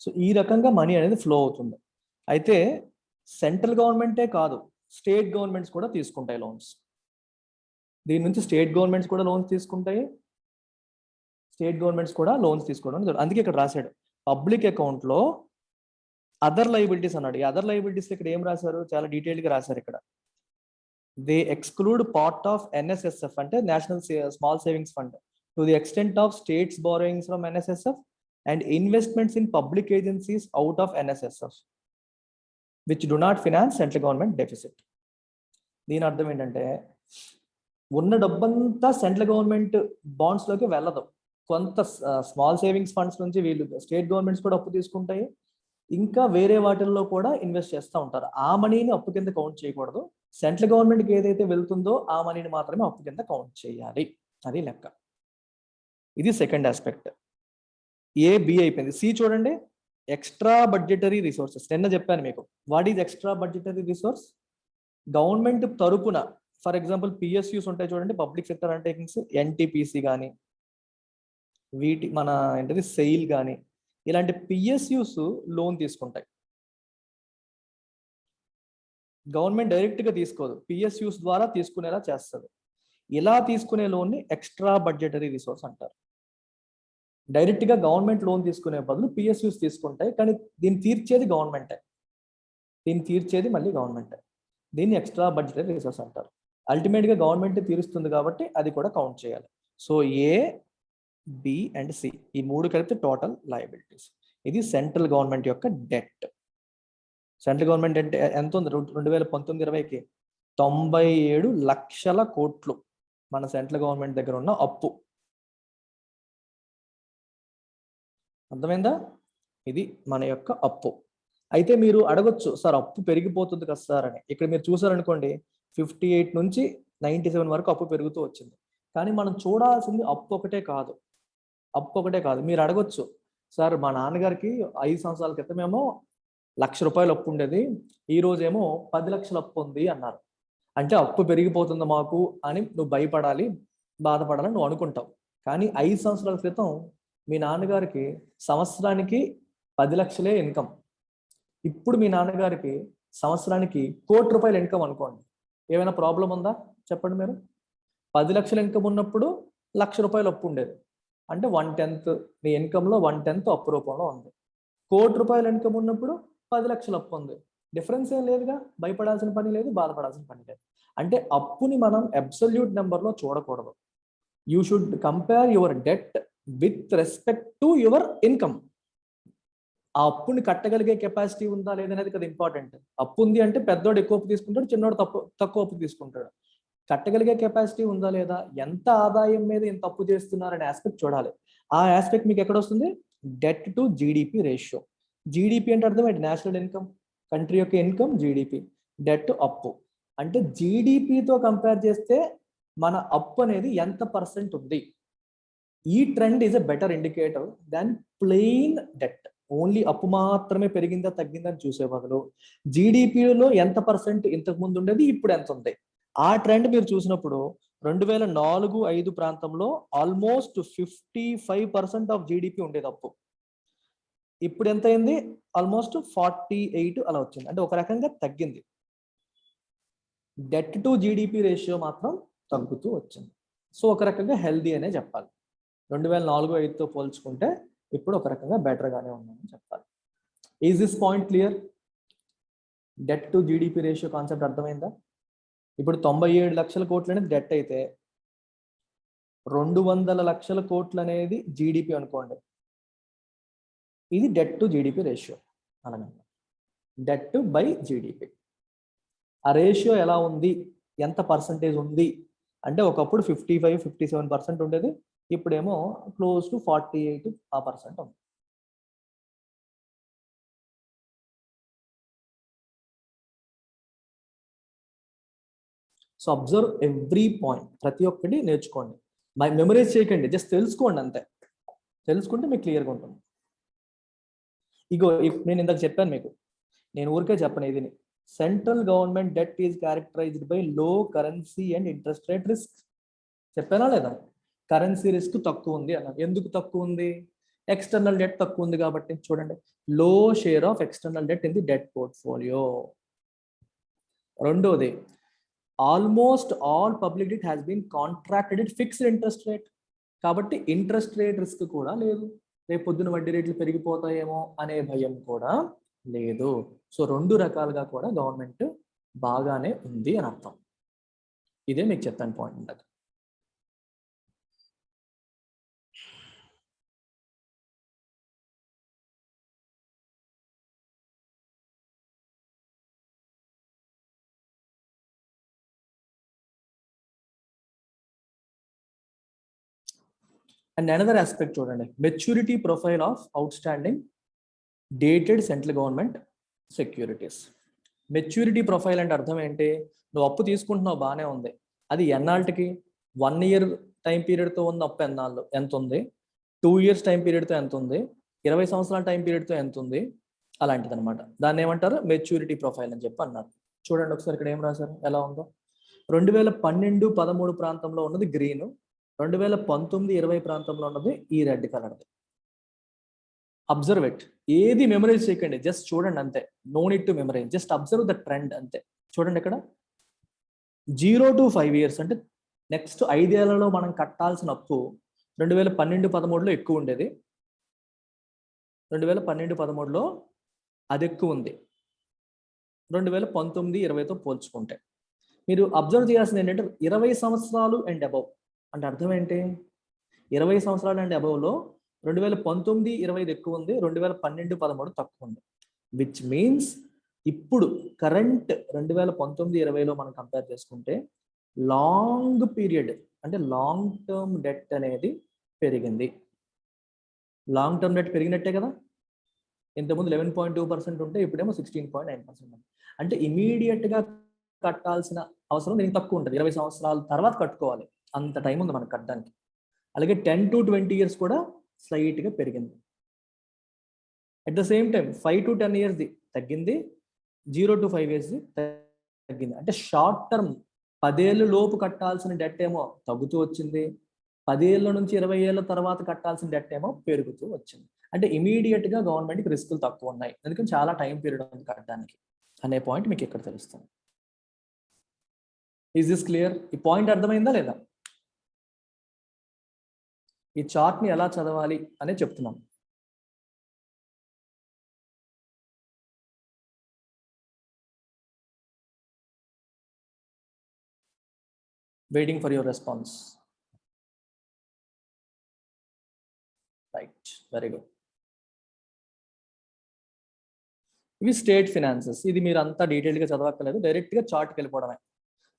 సో ఈ రకంగా మనీ అనేది ఫ్లో అవుతుంది. అయితే సెంట్రల్ గవర్నమెంటే కాదు, స్టేట్ గవర్నమెంట్స్ కూడా తీసుకుంటాయి లోన్స్. దీని నుంచి స్టేట్ గవర్నమెంట్స్ కూడా లోన్స్ తీసుకుంటాయి, స్టేట్ గవర్నమెంట్స్ కూడా లోన్స్ తీసుకోవడం. అందుకే ఇక్కడ రాశాడు పబ్లిక్ అకౌంట్లో అదర్ లయబిలిటీస్ అన్నాడు. ఈ అదర్ లయబిలిటీస్ ఇక్కడ ఏం రాశారు? చాలా డీటెయిల్గా రాశారు ఇక్కడ. They exclude part of NSSF, అంటే national small savings fund, to the extent of states borrowings from NSSF and investments in public agencies out of NSSF which do not finance central government deficit. దీని అర్థం ఏంటంటే, ఉన్న డబ్బంతా సెంట్రల్ గవర్నమెంట్ బాండ్స్ లోకి వెళ్ళదు. కొంత స్మాల్ సేవింగ్స్ ఫండ్స్ నుంచి వీళ్ళు స్టేట్ గవర్నమెంట్స్ కూడా అప్పు తీసుకుంటాయి, ఇంకా వేరే వాటిల్లో కూడా ఇన్వెస్ట్ చేస్తూ ఉంటారు. ఆ మనీని అప్పు కింద కౌంట్ చేయకూడదు. సెంట్రల్ గవర్నమెంట్కి ఏదైతే వెళ్తుందో ఆ మనీని మాత్రమే అప్పు కింద కౌంట్ చేయాలి. అది లెక్క. ఇది సెకండ్ ఆస్పెక్ట్. బి అయిపోయింది. సి చూడండి, ఎక్స్ట్రా బడ్జెటరీ రిసోర్సెస్. నిన్న చెప్పాను మీకు, what is extra budgetary resource? Government తరపున, ఫర్ ఎగ్జాంపుల్ పిఎస్యూస్ ఉంటాయి చూడండి, పబ్లిక్ సెక్టర్ అండర్టేకింగ్స్, ఎన్టీపీసీ కానీ, వీటి మన ఏంటది సెయిల్ కానీ, ఇలాంటి పిఎస్యూస్ లోన్ తీసుకుంటాయి. గవర్నమెంట్ డైరెక్ట్గా తీసుకోదు, పిఎస్యూస్ ద్వారా తీసుకునేలా చేస్తుంది. ఇలా తీసుకునే లోన్ని ఎక్స్ట్రా బడ్జెటరీ రిసోర్స్ అంటారు. డైరెక్ట్గా గవర్నమెంట్ లోన్ తీసుకునే బదులు పిఎస్యూస్ తీసుకుంటాయి, కానీ దీన్ని తీర్చేది గవర్నమెంటే, మళ్ళీ గవర్నమెంటే. దీన్ని ఎక్స్ట్రా బడ్జెటరీ రిసోర్స్ అంటారు. అల్టిమేట్గా గవర్నమెంట్ తీరుస్తుంది కాబట్టి అది కూడా కౌంట్ చేయాలి. So A, B and C, ఈ మూడు కలిపితే టోటల్ లయబిలిటీస్. ఇది సెంట్రల్ గవర్నమెంట్ యొక్క డెట్. సెంట్రల్ గవర్నమెంట్ అంటే ఎంత ఉంది? 2019-20కి 97 లక్షల కోట్లు మన సెంట్రల్ గవర్నమెంట్ దగ్గర ఉన్న అప్పు. అర్థమైందా? ఇది మన యొక్క అప్పు. అయితే మీరు అడగొచ్చు, సార్ అప్పు పెరిగిపోతుంది కదా సార్ అని. ఇక్కడ మీరు చూసారనుకోండి, 58 నుంచి 97 వరకు అప్పు పెరుగుతూ వచ్చింది. కానీ మనం చూడాల్సింది అప్పు ఒకటే కాదు. మీరు అడగొచ్చు, సార్ మా నాన్నగారికి 5 సంవత్సరాల క్రితమేమో 1,00,000 రూపాయలు అప్పు ఉండేది, ఈ రోజేమో 10 లక్షల అప్పు ఉంది అన్నారు. అంటే అప్పు పెరిగిపోతుంది మాకు అని నువ్వు భయపడాలి, బాధపడాలని నువ్వు అనుకుంటావు. కానీ 5 సంవత్సరాల క్రితం మీ నాన్నగారికి సంవత్సరానికి 10 లక్షలే ఇన్కమ్. ఇప్పుడు మీ నాన్నగారికి సంవత్సరానికి 1,00,00,000 రూపాయలు ఇన్కమ్ అనుకోండి. ఏమైనా ప్రాబ్లం ఉందా చెప్పండి మీరు. 10 లక్షల ఇన్కమ్ ఉన్నప్పుడు ₹1,00,000 అప్పు ఉండేది. అంటే 1/10 మీ ఇన్కంలో 1/10 అప్పు రూపంలో ఉంది. ₹1,00,00,000 ఇన్కమ్ ఉన్నప్పుడు 10 లక్షల అప్పు ఉంది. డిఫరెన్స్ ఏం లేదుగా, భయపడాల్సిన పని లేదు, బాధపడాల్సిన పని లేదు. అంటే అప్పుని మనం అబ్సల్యూట్ నెంబర్లో చూడకూడదు. You should compare your debt with respect to your income. ఆ అప్పుని కట్టగలిగే కెపాసిటీ ఉందా లేదనేది కదా ఇంపార్టెంట్. అప్పు ఉంది అంటే పెద్దోడు ఎక్కువ అప్పు తీసుకుంటాడు, చిన్నోడు తక్కువ అప్పు తీసుకుంటాడు. కట్టగలిగే కెపాసిటీ ఉందా లేదా, ఎంత ఆదాయం మీద ఇంత అప్పు చేస్తున్నారనే ఆస్పెక్ట్ చూడాలి. ఆ ఆస్పెక్ట్ మీకు ఎక్కడ వస్తుంది? Debt to GDP ratio. GDP అంటే అర్థం ఏంటి? నేషనల్ ఇన్కమ్, కంట్రీ యొక్క ఇన్కమ్ జీడిపి. డెట్ అప్పు అంటే జీడిపితో కంపేర్ చేస్తే మన అప్పు అనేది ఎంత పర్సెంట్ ఉంది. ఈ trend is a better indicator than plain debt. Only అప్పు మాత్రమే పెరిగిందా తగ్గిందా అని చూసే బదులు జీడిపిలో ఎంత పర్సెంట్ ఇంతకు ముందు ఉండేది, ఇప్పుడు ఎంత ఉంది, ఆ ట్రెండ్ మీరు చూసినప్పుడు 2004-05 ప్రాంతంలో ఆల్మోస్ట్ 55% ఆఫ్ జీడిపి ఉండేది అప్పు. ఇప్పుడు ఎంత అయింది? ఆల్మోస్ట్ 48 అలా వచ్చింది. అంటే ఒక రకంగా తగ్గింది. డెట్ టు జీడిపి రేషియో మాత్రం తగ్గుతూ వచ్చింది. సో ఒక రకంగా హెల్దీ అనే చెప్పాలి. 2004-05తో పోల్చుకుంటే ఇప్పుడు ఒక రకంగా బెటర్గానే ఉందని చెప్పాలి. Is this point clear? Debt to GDP ratio concept అర్థమైందా? ఇప్పుడు 97 లక్షల కోట్లు అనేది డెట్ అయితే 200 లక్షల కోట్లు అనేది జీడిపి అనుకోండి. ఇది డెట్ టు జీడిపి రేషియో అనగా డెట్ బై జీడిపి. ఆ రేషియో ఎలా ఉంది, ఎంత పర్సంటేజ్ ఉంది అంటే ఒకప్పుడు 55-57% ఉండేది, ఇప్పుడేమో క్లోజ్ టు 48% ఉంది. సో అబ్జర్వ్ ఎవ్రీ పాయింట్, ప్రతి ఒక్కటి నేర్చుకోండి. మెమరైజ్ చేయకండి, జస్ట్ తెలుసుకోండి అంతే. తెలుసుకుంటే మీకు క్లియర్గా ఉంటుంది. ఇగో నేను ఇందాక చెప్పాను మీకు, నేను ఊరికే చెప్పను ఇది. Central government debt is characterised by low currency and interest rate risk. చెప్పానా లేదా? కరెన్సీ రిస్క్ తక్కువ ఉంది అన్న. ఎందుకు తక్కువ ఉంది? ఎక్స్టర్నల్ డెట్ తక్కువ ఉంది కాబట్టి. చూడండి, low share of external debt in the debt portfolio. రెండోది, almost all public debt has been contracted at fixed interest rate. కాబట్టి ఇంట్రెస్ట్ రేట్ రిస్క్ కూడా లేదు. రేపు పొద్దున వడ్డీ రేట్లు పెరిగిపోతాయేమో అనే భయం కూడా లేదు. సో రెండు రకాలుగా కూడా గవర్నమెంట్ బాగానే ఉంది అని అర్థం. ఇదే మీకు చెప్తాను పాయింట్ ఉండదు. అండ్ అనదర్ ఆస్పెక్ట్ చూడండి, maturity profile of out standing dated central government securities. Maturity profile అంటే అర్థం ఏంటి? నువ్వు అప్పు తీసుకుంటున్నావు, బాగానే ఉంది, అది ఎన్నాళ్ళకి? 1 year టైం పీరియడ్తో ఉన్న అప్పు ఎన్నాళ్ళు ఎంత ఉంది, 2 years టైం పీరియడ్తో ఎంత ఉంది, 20 సంవత్సరాల టైం పీరియడ్తో ఎంత ఉంది, అలాంటిది అనమాట. దాన్ని ఏమంటారు? మెచ్యూరిటీ ప్రొఫైల్ అని చెప్పి అన్నారు. చూడండి ఒకసారి ఇక్కడ ఏం రాశారు, ఎలా ఉందో. 2012-13 ప్రాంతంలో ఉన్నది గ్రీన్, 2019-20 ప్రాంతంలో ఉన్నది ఈ రెడ్ కలర్ది. Observe it. ఏది మెమరైజ్ చేయకండి, జస్ట్ చూడండి అంతే. No need to memorise, just observe the trend అంతే. చూడండి ఇక్కడ 0 to 5 years అంటే నెక్స్ట్ 5 ఏళ్లలో మనం కట్టాల్సిన అప్పు 2012-13లో ఎక్కువ ఉండేది, 2012-13లో అది ఎక్కువ ఉంది 2019-20తో పోల్చుకుంటే. మీరు అబ్జర్వ్ చేయాల్సింది ఏంటంటే 20 సంవత్సరాలు అండ్ అబవ్ అంటే అర్థం ఏంటి? 20 సంవత్సరాలు అండ్ అబవ్లో 2019-20 ఎక్కువ ఉంది, 2012-13 తక్కువ ఉంది. విచ్ మీన్స్ ఇప్పుడు కరెంట్ 2019-20లో మనం కంపేర్ చేసుకుంటే లాంగ్ పీరియడ్ అంటే లాంగ్ టర్మ్ డెట్ అనేది పెరిగింది. లాంగ్ టర్మ్ డెట్ పెరిగినట్టే కదా. ఇంతకుముందు 11.2% ఉంటే ఇప్పుడేమో 16.9%. అంటే ఇమీడియట్గా కట్టాల్సిన అవసరం దీనికి తక్కువ ఉంటుంది. 20 సంవత్సరాల తర్వాత కట్టుకోవాలి, అంత టైం ఉంది మనకు కట్టడానికి. అలాగే 10 to 20 years కూడా స్లైట్గా పెరిగింది. At the same time 5 to 10 years తగ్గింది, 0 to 5 years తగ్గింది. అంటే షార్ట్ టర్మ్ 10 ఏళ్ళ లోపు కట్టాల్సిన డెట్ ఏమో తగ్గుతూ వచ్చింది, 10 ఏళ్ళ నుంచి 20 ఏళ్ళ తర్వాత కట్టాల్సిన డెట్ ఏమో పెరుగుతూ వచ్చింది. అంటే ఇమీడియట్గా గవర్నమెంట్కి రిస్కులు తక్కువ ఉన్నాయి, ఎందుకంటే చాలా టైం పీరియడ్ ఉంది కట్టడానికి అనే పాయింట్ మీకు ఇక్కడ తెలుస్తుంది. Is this clear? ఈ పాయింట్ అర్థమైందా లేదా? ఈ చార్ట్ని ఎలా చదవాలి అని చెప్తున్నాం. Waiting for your response. Right, very good. ఇవి స్టేట్ ఫినాన్సెస్. ఇది మీరు అంతా డీటెయిల్గా చదవక్కర్లేదు, డైరెక్ట్గా చార్ట్కి వెళ్ళిపోవడమే.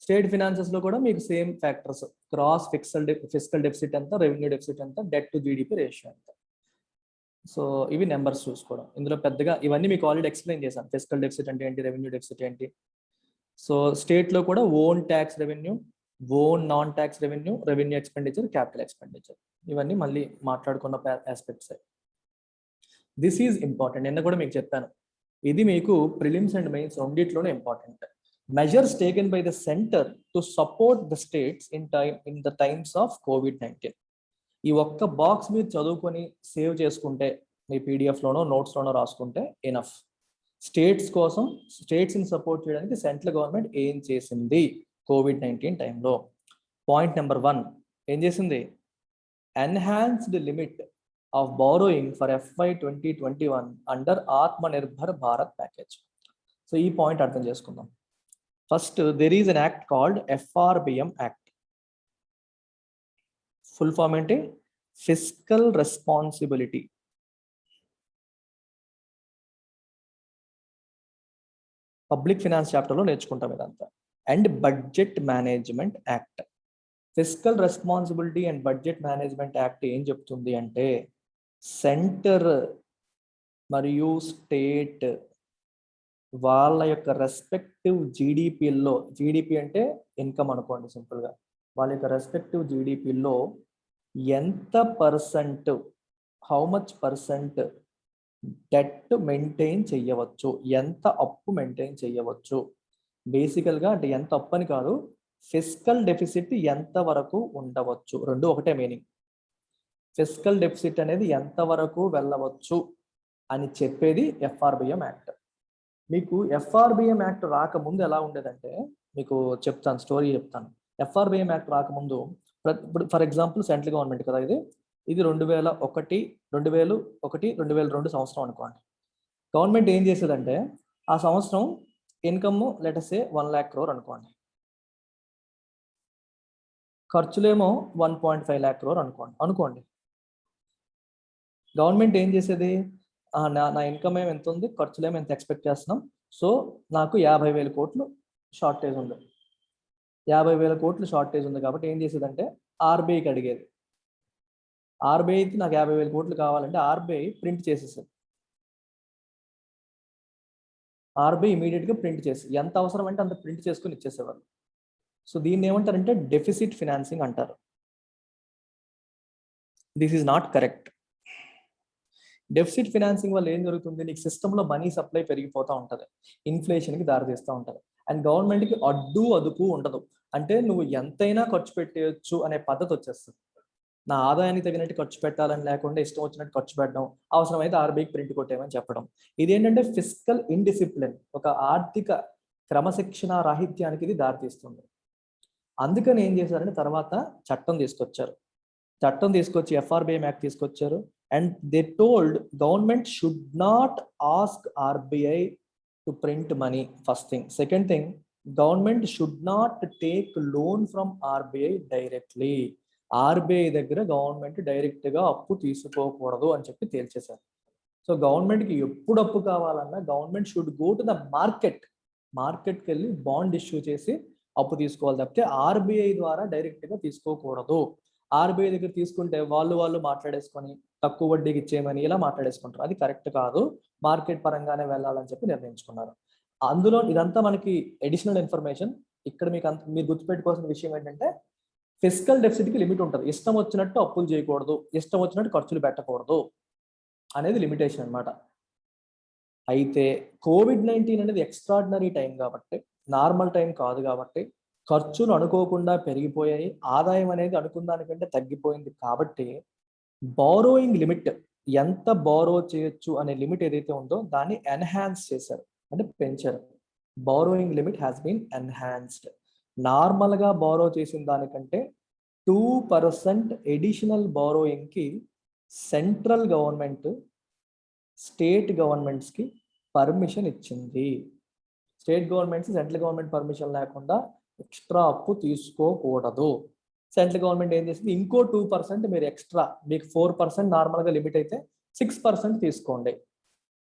స్టేట్ ఫినాన్సెస్లో కూడా మీకు same factors, cross fiscal deficit ఎంత, రెవెన్యూ డెఫిసిట్ ఎంత, డెట్ టు జీడిపి రేషియో ఎంత. సో ఇవి నెంబర్స్ చూసుకోవడం. ఇందులో పెద్దగా ఇవన్నీ మీకు ఆల్రెడీ ఎక్స్ప్లెయిన్ చేశాను. ఫిస్కల్ డెఫిసిట్ అంటే ఏంటి, రెవెన్యూ డెఫిసిట్ ఏంటి. సో స్టేట్లో కూడా own tax revenue, own non tax revenue, revenue expenditure, capital expenditure, ఇవన్నీ మళ్ళీ మాట్లాడుకున్న ఆస్పెక్ట్స్. This is important. నిన్న కూడా మీకు చెప్పాను, ఇది మీకు ప్రిలిమ్స్ అండ్ మెయిన్స్ రెండిట్లోనే important. Measures taken by the centre to support the states in the times of COVID-19. ఈ ఒక్క బాక్స్ మీరు చదువుకొని సేవ్ చేసుకుంటే, మీ పీడిఎఫ్లోనో నోట్స్లోనో రాసుకుంటే ఎనఫ్. స్టేట్స్ కోసం, స్టేట్స్ని సపోర్ట్ చేయడానికి సెంట్రల్ గవర్నమెంట్ ఏం చేసింది COVID-19 టైంలో. పాయింట్ నెంబర్ 1 ఏం చేసింది? Enhanced limit of borrowing for FY 2021 under Atmanirbhar Bharat package. So ఈ పాయింట్ అర్థం చేసుకుందాం. First, there is an act called FRBM Act. Full form ఏంటి? Fiscal responsibility. పబ్లిక్ ఫినాన్స్ చాప్టర్లో నేర్చుకుంటాం ఇదంతా. And budget management act. Fiscal responsibility and budget management act ఏం చెప్తుంది అంటే, సెంటర్ మరియు స్టేట్ వాళ్ళ యొక్క రెస్పెక్టివ్ జీడిపిలో, జీడిపి అంటే ఇన్కమ్ అనుకోండి సింపుల్గా, వాళ్ళ యొక్క రెస్పెక్టివ్ జీడిపిలో ఎంత percent, how much percent debt maintain చేయవచ్చు, ఎంత అప్పు మెయింటైన్ చేయవచ్చు. బేసికల్గా అంటే ఎంత అప్పు అని కాదు, ఫిస్కల్ డెఫిసిట్ ఎంత వరకు ఉండవచ్చు, రెండు ఒకటే మీనింగ్. ఫిస్కల్ డెఫిసిట్ అనేది ఎంతవరకు వెళ్ళవచ్చు అని చెప్పేది FRBM యాక్ట్. మీకు FRBM యాక్ట్ రాకముందు ఎలా ఉండేదంటే, మీకు చెప్తాను, స్టోరీ చెప్తాను. FRBM యాక్ట్ రాకముందు, ఇప్పుడు ఫర్ ఎగ్జాంపుల్ సెంట్రల్ గవర్నమెంట్ కదా ఇది 2001-2002 సంవత్సరం అనుకోండి. గవర్నమెంట్ ఏం చేసేదంటే, ఆ సంవత్సరం ఇన్కమ్ లెటసే 1 lakh crore అనుకోండి, ఖర్చులేమో 1.5 lakh crore అనుకోండి. గవర్నమెంట్ ఏం చేసేది, నా ఇన్కమ్ ఏమి ఎంత ఉంది, ఖర్చులేమో ఎంత ఎక్స్పెక్ట్ చేస్తున్నాం, సో నాకు 50,000 కోట్లు షార్టేజ్ ఉంది. 50,000 కోట్లు షార్టేజ్ ఉంది కాబట్టి ఏం చేసేదంటే ఆర్బీఐకి అడిగేది. ఆర్బీఐకి నాకు 50,000 కోట్లు కావాలంటే ఆర్బీఐ ప్రింట్ చేసేసేది. ఆర్బీఐ ఇమీడియట్గా ప్రింట్ చేసి ఎంత అవసరం అంటే అంత ప్రింట్ చేసుకుని ఇచ్చేసేవారు. సో దీన్ని ఏమంటారంటే డెఫిసిట్ ఫినాన్సింగ్ అంటారు. This is not correct. Deficit financing వల్ల ఏం జరుగుతుంది, నీకు సిస్టంలో మనీ సప్లై పెరిగిపోతూ ఉంటుంది, ఇన్ఫ్లేషన్కి దారితీస్తూ ఉంటుంది, అండ్ గవర్నమెంట్కి అడ్డు అదుపు ఉండదు. అంటే నువ్వు ఎంతైనా ఖర్చు పెట్టేయచ్చు అనే పద్ధతి వచ్చేస్తుంది. నా ఆదాయానికి తగినట్టు ఖర్చు పెట్టాలని లేకుండా ఇష్టం వచ్చినట్టు ఖర్చు పెట్టడం, అవసరమైతే ఆర్బీఐకి ప్రింట్ కొట్టేయమని చెప్పడం. ఇదేంటంటే ఫిస్కల్ ఇండిసిప్లిన్, ఒక ఆర్థిక క్రమశిక్షణ రాహిత్యానికి ఇది దారితీస్తుంది. అందుకని ఏం చేశారంటే తర్వాత చట్టం తీసుకొచ్చి FRBM యాక్ట్ తీసుకొచ్చారు. And they told government should not ask RBI to print money, first thing. Second thing, government should not take loan from RBI directly. RBI దగ్గర గవర్నమెంట్ డైరెక్ట్గా అప్పు తీసుకోకూడదు అని చెప్పి తేల్చేశారు. సో గవర్నమెంట్కి ఎప్పుడు అప్పు కావాలన్నా government should go to the మార్కెట్కి వెళ్ళి బాండ్ ఇష్యూ చేసి అప్పు తీసుకోవాలి తప్పితే RBI ద్వారా డైరెక్ట్గా తీసుకోకూడదు. RBI దగ్గర తీసుకుంటే వాళ్ళు మాట్లాడేసుకొని తక్కువ వడ్డీకి ఇచ్చేయమని ఇలా మాట్లాడేసుకుంటారు. అది కరెక్ట్ కాదు, మార్కెట్ పరంగానే వెళ్ళాలని చెప్పి నిర్ణయించుకున్నారు. అందులో ఇదంతా మనకి అడిషనల్ ఇన్ఫర్మేషన్. ఇక్కడ మీరు గుర్తుపెట్టుకోవాల్సిన విషయం ఏంటంటే, ఫిస్కల్ డెఫిసిట్కి లిమిట్ ఉంటుంది. ఇష్టం వచ్చినట్టు అప్పులు చేయకూడదు, ఇష్టం వచ్చినట్టు ఖర్చులు పెట్టకూడదు అనేది లిమిటేషన్ అనమాట. అయితే COVID-19 అనేది ఎక్స్ట్రాడినరీ టైం కాబట్టి, నార్మల్ టైం కాదు కాబట్టి, ఖర్చులు అనుకోకుండా పెరిగిపోయాయి, ఆదాయం అనేది అనుకున్న దానికంటే తగ్గిపోయింది కాబట్టి బారోయింగ్ లిమిట్, ఎంత బారో చేయొచ్చు అనే లిమిట్ ఏదైతే ఉందో దాన్ని ఎన్హాన్స్ చేశారు, అంటే పెంచారు. Borrowing limit has been enhanced. నార్మల్గా బారో చేసిన దానికంటే 2% ఎడిషనల్ బారోయింగ్కి సెంట్రల్ గవర్నమెంట్ స్టేట్ గవర్నమెంట్స్కి పర్మిషన్ ఇచ్చింది. State governments central government permission లేకుండా ఎక్స్ట్రా అప్పు తీసుకోకూడదు. సెంట్రల్ గవర్నమెంట్ ఏం చేసింది, ఇంకో 2% మీరు ఎక్స్ట్రా, మీకు 4% నార్మల్గా లిమిట్ అయితే 6% తీసుకోండి.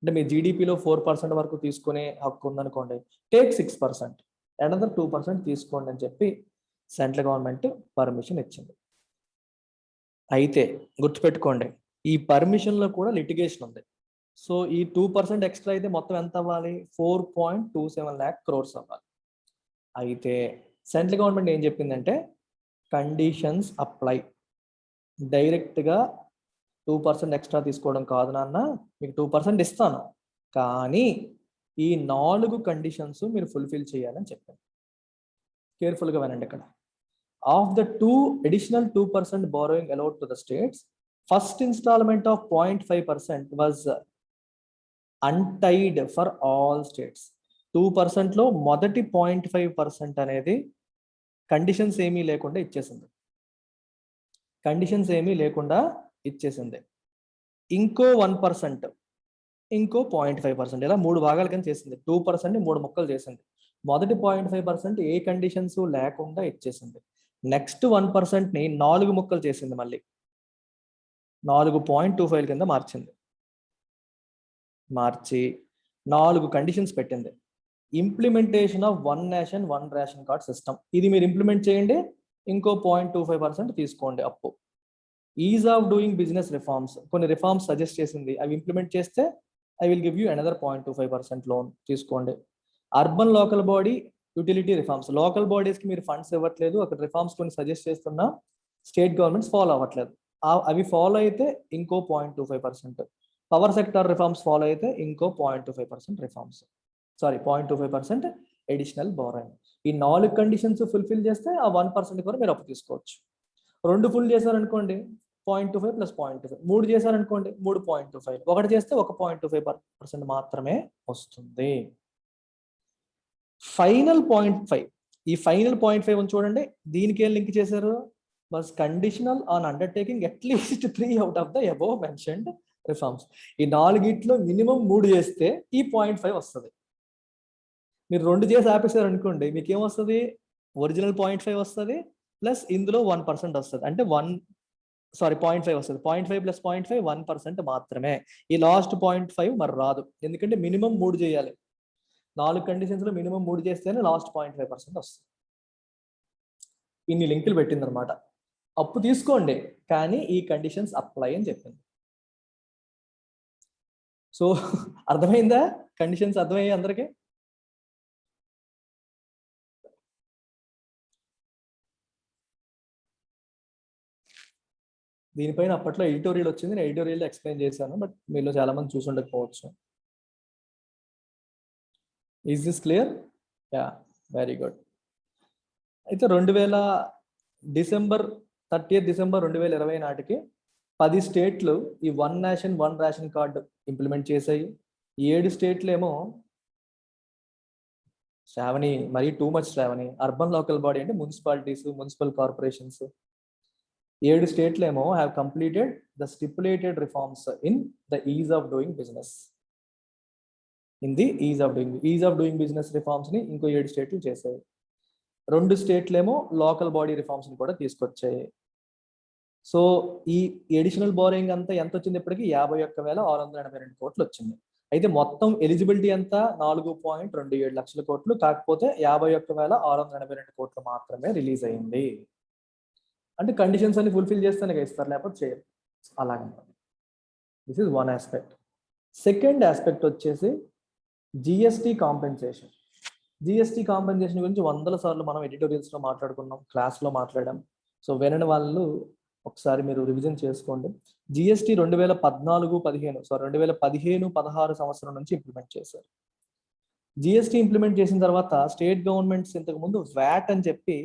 అంటే మీ జీడిపిలో 4% వరకు తీసుకునే హక్కు ఉందనుకోండి, టేక్ 6%, అనదర్ 2% తీసుకోండి అని చెప్పి సెంట్రల్ గవర్నమెంట్ పర్మిషన్ ఇచ్చింది. అయితే గుర్తుపెట్టుకోండి, ఈ పర్మిషన్లో కూడా లిటిగేషన్ ఉంది. సో ఈ 2% ఎక్స్ట్రా అయితే మొత్తం ఎంత అవ్వాలి, 4.27 lakh crores అవ్వాలి. అయితే సెంట్రల్ గవర్నమెంట్ ఏం చెప్పిందంటే కండిషన్స్ అప్లై, డైరెక్ట్గా 2% ఎక్స్ట్రా తీసుకోవడం కాదు నాన్న, మీకు 2% ఇస్తాను, కానీ ఈ 4 కండిషన్స్ మీరు ఫుల్ఫిల్ చేయాలని చెప్పాను. కేర్ఫుల్గా వినండి. ఇక్కడ of the 2 additional 2% borrowing allowed to the states, first installment of 0.5% was untied for all states. 2%లో మొదటి 0.5% అనేది కండిషన్స్ ఏమీ లేకుండా ఇచ్చేసింది. ఇంకో 1%, ఇంకో 0.5%, ఇలా 3 భాగాల కింద చేసింది. 2% 3 ముక్కలు చేసింది. మొదటి 0.5% ఏ కండిషన్స్ లేకుండా ఇచ్చేసింది. నెక్స్ట్ 1%ని 4 ముక్కలు చేసింది, మళ్ళీ 4.25 కింద మార్చి 4 కండిషన్స్ పెట్టింది. Implementation of 1 nation 1 ration card system, ఇది మీరు ఇంప్లిమెంట్ చేయండి, ఇంకో 0.25% తీసుకోండి అప్పు. Ease of doing business reforms, కొన్ని రిఫార్మ్స్ సజెస్ట్ చేసింది, అవి ఇంప్లిమెంట్ చేస్తే I will give you another 0.25% loan తీసుకోండి. Urban local body utility reforms, local బాడీస్కి మీరు ఫండ్స్ ఇవ్వట్లేదు, అక్కడ రిఫార్మ్స్ కొన్ని సజెస్ట్ చేస్తున్నా స్టేట్ గవర్నమెంట్స్ ఫాలో అవ్వట్లేదు, అవి ఫాలో అయితే ఇంకో 0.25%. పవర్ సెక్టార్ రిఫార్మ్స్ ఫాలో అయితే ఇంకో 0.25% రిఫార్మ్స్, 0.25% ఎడిషనల్ బారోయింగ్. ఈ 4 కండిషన్స్ ఫుల్ఫిల్ చేస్తే ఆ 1% కూడా మీరు అప్పు తీసుకోవచ్చు. 2 ఫుల్ చేశారనుకోండి 0.25 + 0.25, 3 చేశారనుకోండి 3.25, 1 చేస్తే 1.25% మాత్రమే వస్తుంది. ఫైనల్ 0.5, ఈ ఫైనల్ 0.5 చూడండి, దీనికి ఏం లింక్ చేశారు, was conditional on undertaking at least 3 out of the above mentioned reforms. ఈ 4 మినిమం 3 చేస్తే ఈ 0.5 వస్తుంది. మీరు 2 చేసి ఆపేసారు అనుకోండి, మీకు ఏమొస్తుంది, ఒరిజినల్ 0.5 వస్తుంది ప్లస్ ఇందులో 1% వస్తుంది, అంటే 0.5 వస్తుంది. 0.5 + 0.5 1% మాత్రమే. ఈ లాస్ట్ 0.5 మరి రాదు, ఎందుకంటే మినిమం 3 చేయాలి. 4 కండిషన్స్లో మినిమం 3 చేస్తేనే లాస్ట్ 0.5% వస్తుంది. ఇన్ని లింకులు పెట్టింది అనమాట. అప్పు తీసుకోండి కానీ ఈ కండిషన్స్ అప్లై అని చెప్పింది. సో అర్థమైందా, కండిషన్స్ అర్థమయ్యాయి అందరికీ? దీనిపైన అప్పట్లో ఎడిటోరియల్ వచ్చింది, నేను ఎడిటోరియల్ ఎక్స్ప్లెయిన్ చేశాను, బట్ మీలో చాలా మంది చూసి ఉండకపోవచ్చు. Is this clear? Yeah, very good. అయితే డిసెంబర్ 30 2020 నాటికి 10 స్టేట్లు ఈ 1 నేషన్ 1 రేషన్ కార్డు ఇంప్లిమెంట్ చేశాయి. 7 స్టేట్లు ఏమో శ్రావణి, మరీ too much Shravani, urban local body అంటే మున్సిపాలిటీస్, మున్సిపల్ కార్పొరేషన్స్, 7 స్టేట్లు ఏమో have completed the stipulated reforms in the ease of doing business. Ease of doing business reforms ని ఇంకో 7 స్టేట్లు చేశాయి. 2 స్టేట్లు ఏమో లోకల్ బాడీ రిఫార్మ్స్ ని కూడా తీసుకొచ్చాయి. సో ఈ ఎడిషనల్ బారోయింగ్ అంతా ఎంత వచ్చింది, ఇప్పటికి 51,682 కోట్లు వచ్చింది. అయితే మొత్తం ఎలిజిబిలిటీ ఎంత, 4.27 లక్షల కోట్లు, కాకపోతే 51,682 కోట్లు మాత్రమే రిలీజ్ అయింది. అంటే కండిషన్స్ అన్ని ఫుల్ఫిల్ చేస్తేనే ఇస్తారు, లేకపోతే చేయరు. అలాగనమాట. This is one aspect. Second aspect వచ్చేసి జిఎస్టీ కాంపెన్సేషన్. జిఎస్టీ కాంపెన్సేషన్ గురించి 100 సార్లు మనం ఎడిటోరియల్స్లో మాట్లాడుకున్నాం, క్లాస్లో మాట్లాడాం. సో వినని వాళ్ళు ఒకసారి మీరు రివిజన్ చేసుకోండి. జిఎస్టీ 2015-16 సంవత్సరం నుంచి ఇంప్లిమెంట్ చేశారు. జిఎస్టీ ఇంప్లిమెంట్ చేసిన తర్వాత స్టేట్ గవర్నమెంట్స్ ఇంతకుముందు వ్యాట్ అని చెప్పి,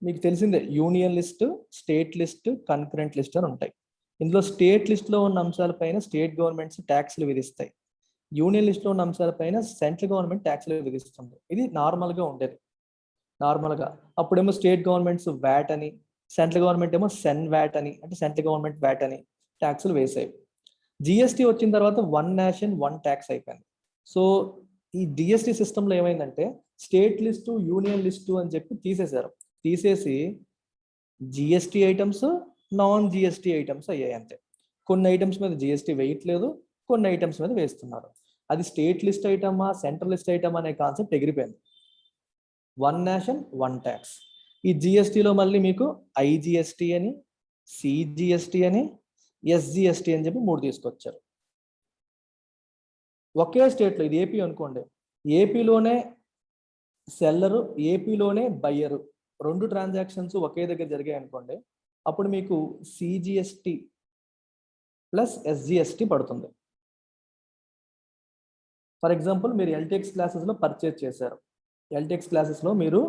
మీకు తెలిసిందే, union list, state list, concurrent list అని ఉంటాయి. ఇందులో స్టేట్ లిస్ట్లో ఉన్న అంశాలపైన స్టేట్ గవర్నమెంట్స్ ట్యాక్స్లు విధిస్తాయి. యూనియన్ లిస్ట్లో ఉన్న అంశాలపైన సెంట్రల్ గవర్నమెంట్ ట్యాక్స్లు విధిస్తుంది. ఇది నార్మల్గా ఉండేది. నార్మల్గా. అప్పుడేమో స్టేట్ గవర్నమెంట్స్ వ్యాట్ అని, సెంట్రల్ గవర్నమెంట్ ఏమో సెన్ వ్యాట్ అని, అంటే సెంట్రల్ గవర్నమెంట్ వ్యాట్ అని ట్యాక్సులు వేసాయి. జిఎస్టీ వచ్చిన తర్వాత వన్ నేషన్ వన్ ట్యాక్స్ అయిపోయింది. సో ఈ జిఎస్టీ సిస్టంలో ఏమైందంటే స్టేట్ లిస్టు యూనియన్ లిస్టు అని చెప్పి తీసేశారు. తీసేసి GST items, non GST items అయ్యాయి అంతే. కొన్ని ఐటమ్స్ మీద జిఎస్టీ వేయట్లేదు, కొన్ని ఐటమ్స్ మీద వేస్తున్నారు. అది స్టేట్ లిస్ట్ ఐటమా సెంట్రల్ లిస్ట్ ఐటమ్ అనే కాన్సెప్ట్ ఎగిరిపోయింది. One nation one tax. ఈ జిఎస్టీలో మళ్ళీ మీకు ఐజిఎస్టీ అని, సిజిఎస్టీ అని, ఎస్జిఎస్టీ అని చెప్పి 3 తీసుకొచ్చారు. ఒకే స్టేట్లో, ఇది ఏపీ అనుకోండి, ఏపీలోనే సెల్లరు, ఏపీలోనే బయ్యరు, 2 ట్రాన్సాక్షన్స్ ఒకే దగ్గర జరిగాయి అనుకోండి, అప్పుడు మీకు సిజిఎస్టీ ప్లస్ ఎస్జిఎస్టీ పడుతుంది. ఫర్ ఎగ్జాంపుల్ మీరు ఎల్టీఎక్స్ క్లాసెస్లో పర్చేజ్ చేశారు. ఎల్టీఎక్స్ క్లాసెస్లో మీరు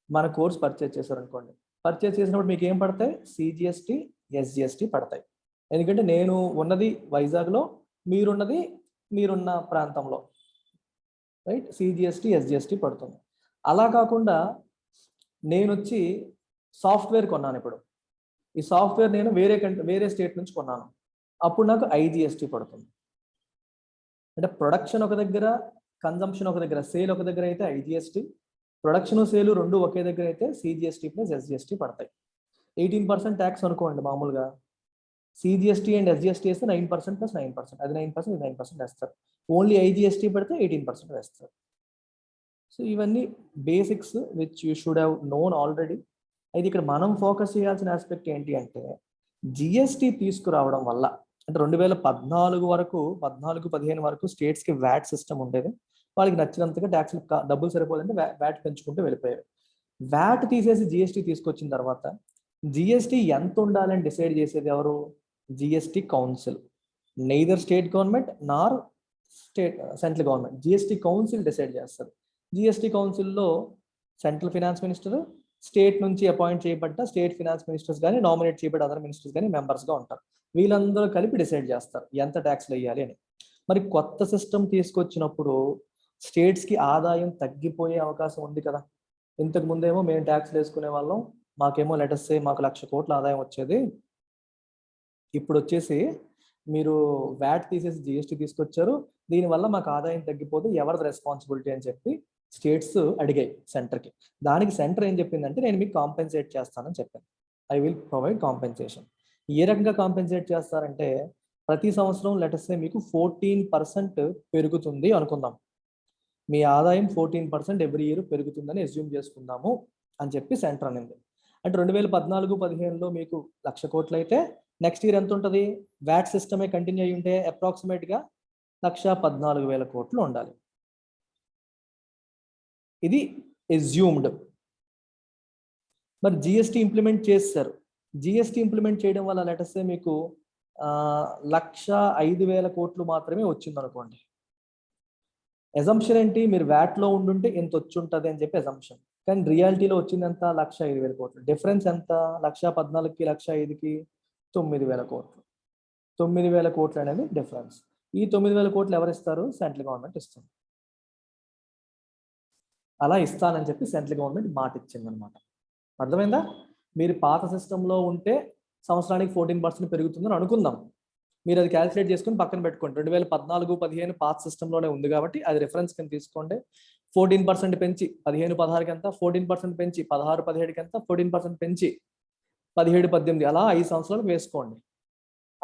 మన కోర్స్ పర్చేజ్ చేశారు అనుకోండి. పర్చేజ్ చేసినప్పుడు మీకు ఏం పడతాయి? సిజిఎస్టీ, ఎస్జిఎస్టీ పడతాయి. ఎందుకంటే నేను ఉన్నది వైజాగ్లో, మీరున్న ప్రాంతంలో, రైట్? సిజిఎస్టీ, ఎస్జిఎస్టీ పడుతుంది. అలా కాకుండా నేను వచ్చి సాఫ్ట్వేర్ కొన్నాను. ఇప్పుడు ఈ సాఫ్ట్వేర్ నేను వేరే స్టేట్ నుంచి కొన్నాను, అప్పుడు నాకు ఐజిఎస్టీ పడుతుంది. అంటే ప్రొడక్షన్ ఒక దగ్గర, కన్జంప్షన్ ఒక దగ్గర, సేల్ ఒక దగ్గర అయితే ఐజిఎస్టీ, ప్రొడక్షన్ సేలు 2 ఒకే దగ్గర అయితే సిజిఎస్టీ ప్లస్ ఎస్జిఎస్టీ పడతాయి. 18% ట్యాక్స్ అనుకోండి మామూలుగా. సిజిఎస్టీ అండ్ ఎస్జిఎస్టీ వేస్తే 9% ప్లస్ 9%, అది 9%, ఇది 9% వేస్తారు. ఓన్లీ ఐజిఎస్టీ పెడితే 18% వేస్తారు. సో ఇవన్నీ basics which you should have known already. అయితే ఇక్కడ మనం ఫోకస్ చేయాల్సిన ఆస్పెక్ట్ ఏంటి అంటే జిఎస్టీ తీసుకురావడం వల్ల, అంటే 2014 వరకు, 14-15 వరకు స్టేట్స్కి వ్యాట్ సిస్టమ్ ఉండేది. వాళ్ళకి నచ్చినంతగా ట్యాక్స్లు డబ్బులు సరిపోదంటే వ్యాట్ పెంచుకుంటూ వెళ్ళిపోయారు. వ్యాట్ తీసేసి జిఎస్టీ తీసుకొచ్చిన తర్వాత జిఎస్టీ ఎంత ఉండాలని డిసైడ్ చేసేది ఎవరు? GST council. Neither state government nor central government, GST council decide చేస్తారు. జిఎస్టీ కౌన్సిల్లో సెంట్రల్ ఫినాన్స్ మినిస్టర్, స్టేట్ నుంచి అపాయింట్ చేయబడ్డ స్టేట్ ఫినాన్స్ మినిస్టర్స్ కానీ, నామినేట్ చేయబడ్డ అదర్ మినిస్టర్స్ కానీ మెంబర్స్గా ఉంటారు. వీళ్ళందరూ కలిపి డిసైడ్ చేస్తారు ఎంత ట్యాక్స్లు వేయాలి అని. మరి కొత్త సిస్టమ్ తీసుకొచ్చినప్పుడు స్టేట్స్కి ఆదాయం తగ్గిపోయే అవకాశం ఉంది కదా. ఇంతకు ముందేమో మేము ట్యాక్స్లు వేసుకునే వాళ్ళం, మాకేమో లెటర్స్ మాకు 1,00,000 కోట్ల ఆదాయం వచ్చేది. ఇప్పుడు వచ్చేసి మీరు వ్యాట్ తీసేసి జిఎస్టీ తీసుకొచ్చారు, దీనివల్ల మాకు ఆదాయం తగ్గిపోతే ఎవరిది రెస్పాన్సిబిలిటీ అని చెప్పి స్టేట్స్ అడిగాయి సెంటర్కి. దానికి సెంటర్ ఏం చెప్పిందంటే నేను మీకు కాంపెన్సేట్ చేస్తానని చెప్పాను. I will provide compensation. ఏ రకంగా కాంపెన్సేట్ చేస్తారంటే ప్రతి సంవత్సరం లెటర్సే మీకు 14% పెరుగుతుంది అనుకుందాం. మీ ఆదాయం 14% ఎవ్రీ ఇయర్ పెరుగుతుందని అస్యూమ్ చేసుకుందాము అని చెప్పి సెంటర్ అనింది. అంటే 2014-15లో మీకు 1,00,000 కోట్లు అయితే నెక్స్ట్ ఇయర్ ఎంత ఉంటుంది? వ్యాట్ సిస్టమే కంటిన్యూ అయ్యి ఉంటే అప్రాక్సిమేట్గా 1,14,000 కోట్లు ఉండాలి. ఇది అస్యూమ్డ్. మరి జిఎస్టీ ఇంప్లిమెంట్ చేస్తారు. జిఎస్టీ ఇంప్లిమెంట్ చేయడం వల్ల లెటర్సే మీకు 1,05,000 కోట్లు మాత్రమే వచ్చింది అనుకోండి. అజంప్షన్ ఏంటి? మీరు వ్యాట్లో ఉండుంటే ఎంత వచ్చి ఉంటుంది అని చెప్పి అజంప్షన్. కానీ రియాలిటీలో వచ్చింది ఎంత? 1,05,000 కోట్లు. డిఫరెన్స్ ఎంత? 1,14,000కి 1,05,000కి 9,000 కోట్లు. 9,000 కోట్లు అనేది డిఫరెన్స్. ఈ 9,000 కోట్లు ఎవరు ఇస్తారు? సెంట్రల్ గవర్నమెంట్ ఇస్తుంది. అలా ఇస్తానని చెప్పి సెంట్రల్ గవర్నమెంట్ మాట ఇచ్చింది అనమాట. అర్థమైందా? మీరు పాత సిస్టంలో ఉంటే సంవత్సరానికి 14% పెరుగుతుందని అనుకుందాం. మీరు అది క్యాల్కులేట్ చేసుకుని పక్కన పెట్టుకోండి. 2014-15 పాత సిస్టంలోనే ఉంది కాబట్టి అది రిఫరెన్స్ కింద తీసుకోండి. 14% పెంచి 15-16కి ఎంత, 14% పెంచి 16-17కి ఎంత, 14% పెంచి 17-18 అలా 5 సంవత్సరాలకు వేసుకోండి.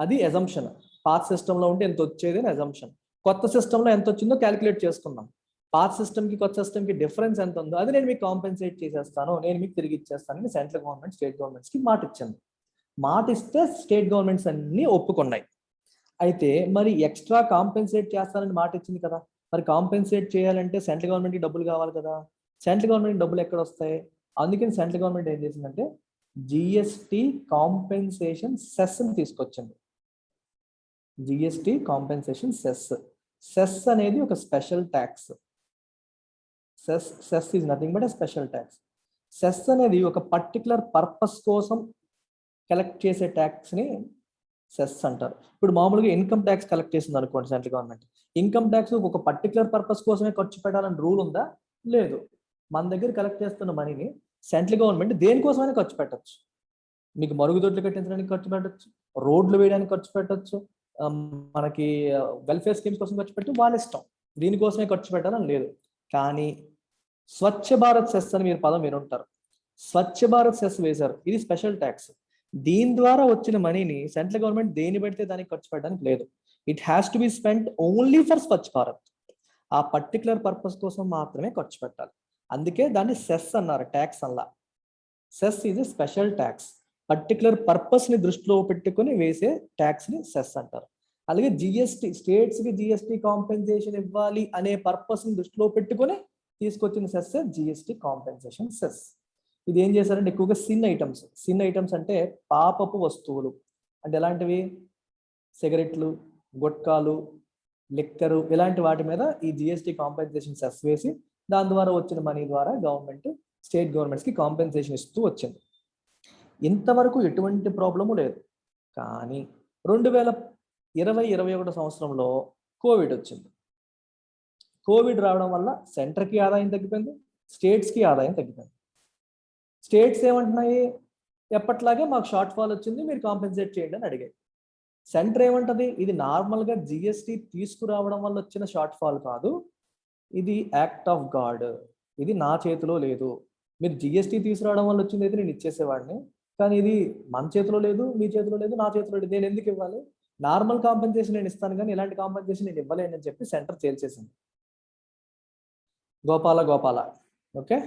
అది అజంప్షన్. పాత సిస్టంలో ఉంటే ఎంత వచ్చేది అని అజంప్షన్. కొత్త సిస్టంలో ఎంత వచ్చిందో క్యాల్కులేట్ చేసుకుందాం. పాత సిస్టమ్కి కొత్త సిస్టమ్కి డిఫరెన్స్ ఎంత ఉందో అది నేను మీకు కాంపెన్సేట్ చేసేస్తాను, నేను మీకు తిరిగి ఇచ్చేస్తానని సెంట్రల్ గవర్నమెంట్ స్టేట్ గవర్నమెంట్స్కి మాట ఇచ్చింది. మాట ఇస్తే స్టేట్ గవర్నమెంట్స్ అన్నీ ఒప్పుకున్నాయి. అయితే మరి ఎక్స్ట్రా కాంపెన్సేట్ చేస్తానని మాట ఇచ్చింది కదా, మరి కాంపెన్సేట్ చేయాలంటే సెంట్రల్ గవర్నమెంట్కి డబ్బులు కావాలి కదా. సెంట్రల్ గవర్నమెంట్ డబ్బులు ఎక్కడ వస్తాయి? అందుకని సెంట్రల్ గవర్నమెంట్ ఏం చేసిందంటే జిఎస్టీ కాంపెన్సేషన్ సెస్ని తీసుకొచ్చింది. GST compensation cess. సెస్ అనేది ఒక special tax. Cess is nothing but a special tax. Cess అనేది ఒక పర్టికులర్ పర్పస్ కోసం కలెక్ట్ చేసే ట్యాక్స్ని సెస్ అంటారు. ఇప్పుడు మామూలుగా ఇన్కమ్ ట్యాక్స్ కలెక్ట్ చేసింది అనుకోండి సెంట్రల్ గవర్నమెంట్. ఇన్కమ్ ట్యాక్స్ ఒక పర్టికులర్ పర్పస్ కోసమే ఖర్చు పెట్టాలని రూల్ ఉందా? లేదు. మన దగ్గర కలెక్ట్ చేస్తున్న మనీని సెంట్రల్ గవర్నమెంట్ దేనికోసమైనా ఖర్చు పెట్టచ్చు. మీకు మరుగుదొడ్లు కట్టించడానికి ఖర్చు పెట్టచ్చు, రోడ్లు వేయడానికి ఖర్చు పెట్టచ్చు, మనకి వెల్ఫేర్ స్కీమ్స్ కోసం ఖర్చు పెట్టి వాళ్ళ ఇష్టం, దీనికోసమే ఖర్చు పెట్టాలని లేదు. కానీ స్వచ్ఛ భారత్ సెస్ అని మీరు పదం వినుంటారు. స్వచ్ఛ భారత్ సెస్ వేశారు, ఇది స్పెషల్ ట్యాక్స్. దీని ద్వారా వచ్చిన మనీని సెంట్రల్ గవర్నమెంట్ దేని పెడితే దానికి ఖర్చు పెట్టడానికి లేదు. It has to be spent only for Swachh Bharat. ఆ పర్టికులర్ పర్పస్ కోసం మాత్రమే ఖర్చు పెట్టాలి. అందుకే దాన్ని సెస్ అన్నారు, ట్యాక్స్ అలా. Cess is a special tax. Particular purpose ని దృష్టిలో పెట్టుకుని వేసే ట్యాక్స్ ని సెస్ అంటారు. అలాగే జిఎస్టి, స్టేట్స్ కి జిఎస్టి కాంపెన్సేషన్ ఇవ్వాలి అనే పర్పస్ ని దృష్టిలో పెట్టుకుని తీసుకొచ్చిన సెస్ జిఎస్టి కాంపెన్సేషన్ సెస్. ఇది ఏం చేశారంటే ఎక్కువగా సిన్ ఐటమ్స్ అంటే పాపపు వస్తువులు, అంటే ఎలాంటివి, సిగరెట్లు, గుట్కాలు, లిక్కరు, ఇలాంటి వాటి మీద ఈ జిఎస్టి కాంపెన్సేషన్ సెస్ వేసి దాని ద్వారా వచ్చిన మనీ ద్వారా గవర్నమెంట్ స్టేట్ గవర్నమెంట్స్కి కాంపెన్సేషన్ ఇస్తూ వచ్చింది. ఇంతవరకు ఎటువంటి ప్రాబ్లము లేదు. కానీ 2020-21 సంవత్సరంలో కోవిడ్ వచ్చింది. కోవిడ్ రావడం వల్ల సెంటర్కి ఆదాయం తగ్గిపోయింది, స్టేట్స్కి ఆదాయం తగ్గిపోయింది. స్టేట్స్ ఏమంటున్నాయి, ఎప్పట్లాగే మాకు షార్ట్ ఫాల్ వచ్చింది, మీరు కాంపెన్సేట్ చేయండి అని అడిగాయి. సెంటర్ ఏమంటది, ఇది నార్మల్గా జిఎస్టి తీసుకురావడం వల్ల వచ్చిన షార్ట్ ఫాల్ కాదు, ఇది యాక్ట్ ఆఫ్ గాడ్, ఇది నా చేతిలో లేదు. మీరు జిఎస్టి తీసుకురావడం వల్ల వచ్చింది అయితే నేను ఇచ్చేసేవాడిని, కానీ ఇది మన చేతిలో లేదు, మీ చేతిలో లేదు, నా చేతిలో లేదు, నేను ఎందుకు ఇవ్వాలి? నార్మల్ కాంపెన్సేషన్ నేను ఇస్తాను కానీ ఇలాంటి కాంపెన్సేషన్ నేను ఇవ్వలేనని చెప్పి సెంటర్ తేల్చేసింది. గోపాల ఓకే,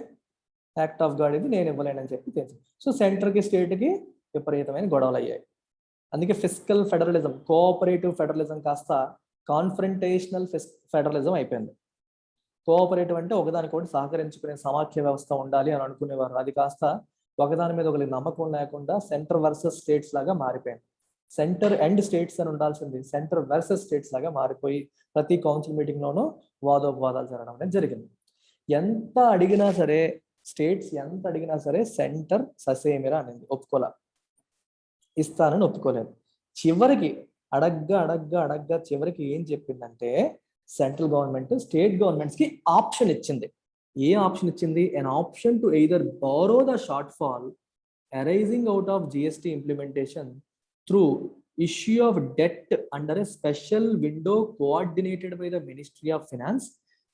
యాక్ట్ ఆఫ్ గాడ్ ఇది, నేను ఇవ్వలేనని చెప్పి తేల్చింది. సో సెంటర్కి స్టేట్కి విపరీతమైన గొడవలు అయ్యాయి. అందుకే ఫిస్కల్ ఫెడరలిజం, కోఆపరేటివ్ ఫెడరలిజం కాస్త కాన్ఫ్రంటేషనల్ ఫెడరలిజం అయిపోయింది. కోఆపరేటివ్ అంటే ఒకదానికొకటి సహకరించుకునే సమాఖ్య వ్యవస్థ ఉండాలి అని అనుకునేవారు. అది కాస్త ఒకదాని మీద ఒకరికి నమ్మకం లేకుండా సెంటర్ వర్సెస్ స్టేట్స్ లాగా మారిపోయింది. సెంటర్ అండ్ స్టేట్స్ అని ఉండాల్సింది సెంటర్ వర్సెస్ స్టేట్స్ లాగా మారిపోయి ప్రతి కౌన్సిల్ మీటింగ్లోనూ వాదోపవాదాలు జరగడం అనేది జరిగింది. ఎంత అడిగినా సరే, స్టేట్స్ ఎంత అడిగినా సరే సెంటర్ ససేమిరా అనేది ఒప్పుకోలే, ఇస్తానని ఒప్పుకోలేదు. చివరికి అడగ్గా చివరికి ఏం చెప్పిందంటే సెంట్రల్ గవర్నమెంట్ స్టేట్ గవర్నమెంట్స్కి ఆప్షన్ ఇచ్చింది. ఏ ఆప్షన్ ఇచ్చింది? an option to either borrow the shortfall arising out of GST implementation through issue of debt under a special window coordinated by the Ministry of Finance,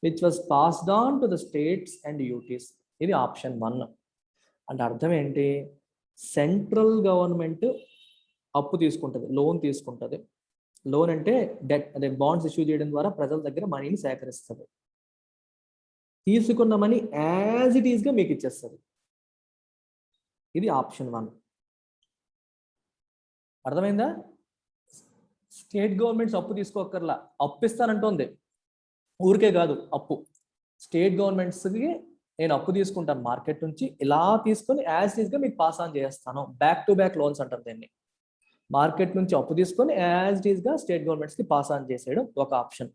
which was passed on to the states and UTs. ఇది ఆప్షన్ 1. అంటే అర్థం ఏంటి? సెంట్రల్ గవర్నమెంట్ అప్పు తీసుకుంటుంది, లోన్ తీసుకుంటుంది. లోన్ అంటే డెట్, అదే బాండ్స్ ఇష్యూ చేయడం ద్వారా ప్రజల దగ్గర మనీని సేకరిస్తుంది. తీసుకున్న మనీ యాజ్ ఇట్ ఈస్గా మీకు ఇచ్చేస్తుంది. ఇది ఆప్షన్ 1. అర్థమైందా? స్టేట్ గవర్నమెంట్స్ అప్పు తీసుకోకర్లా, అప్పు ఇస్తానంటోంది. ఊరికే కాదు, అప్పు స్టేట్ గవర్నమెంట్స్కి నేను అప్పు తీసుకుంటాను మార్కెట్ నుంచి, ఇలా తీసుకొని యాజ్ ఇట్ ఈస్గా మీకు పాస్ ఆన్ చేస్తాను. బ్యాక్ టు బ్యాక్ లోన్స్ అంటారు దీన్ని. మార్కెట్ నుంచి అప్పు తీసుకొని యాజ్ ఇట్ ఈస్గా స్టేట్ గవర్నమెంట్స్కి పాస్ ఆన్ చేసేయడం ఒక ఆప్షన్.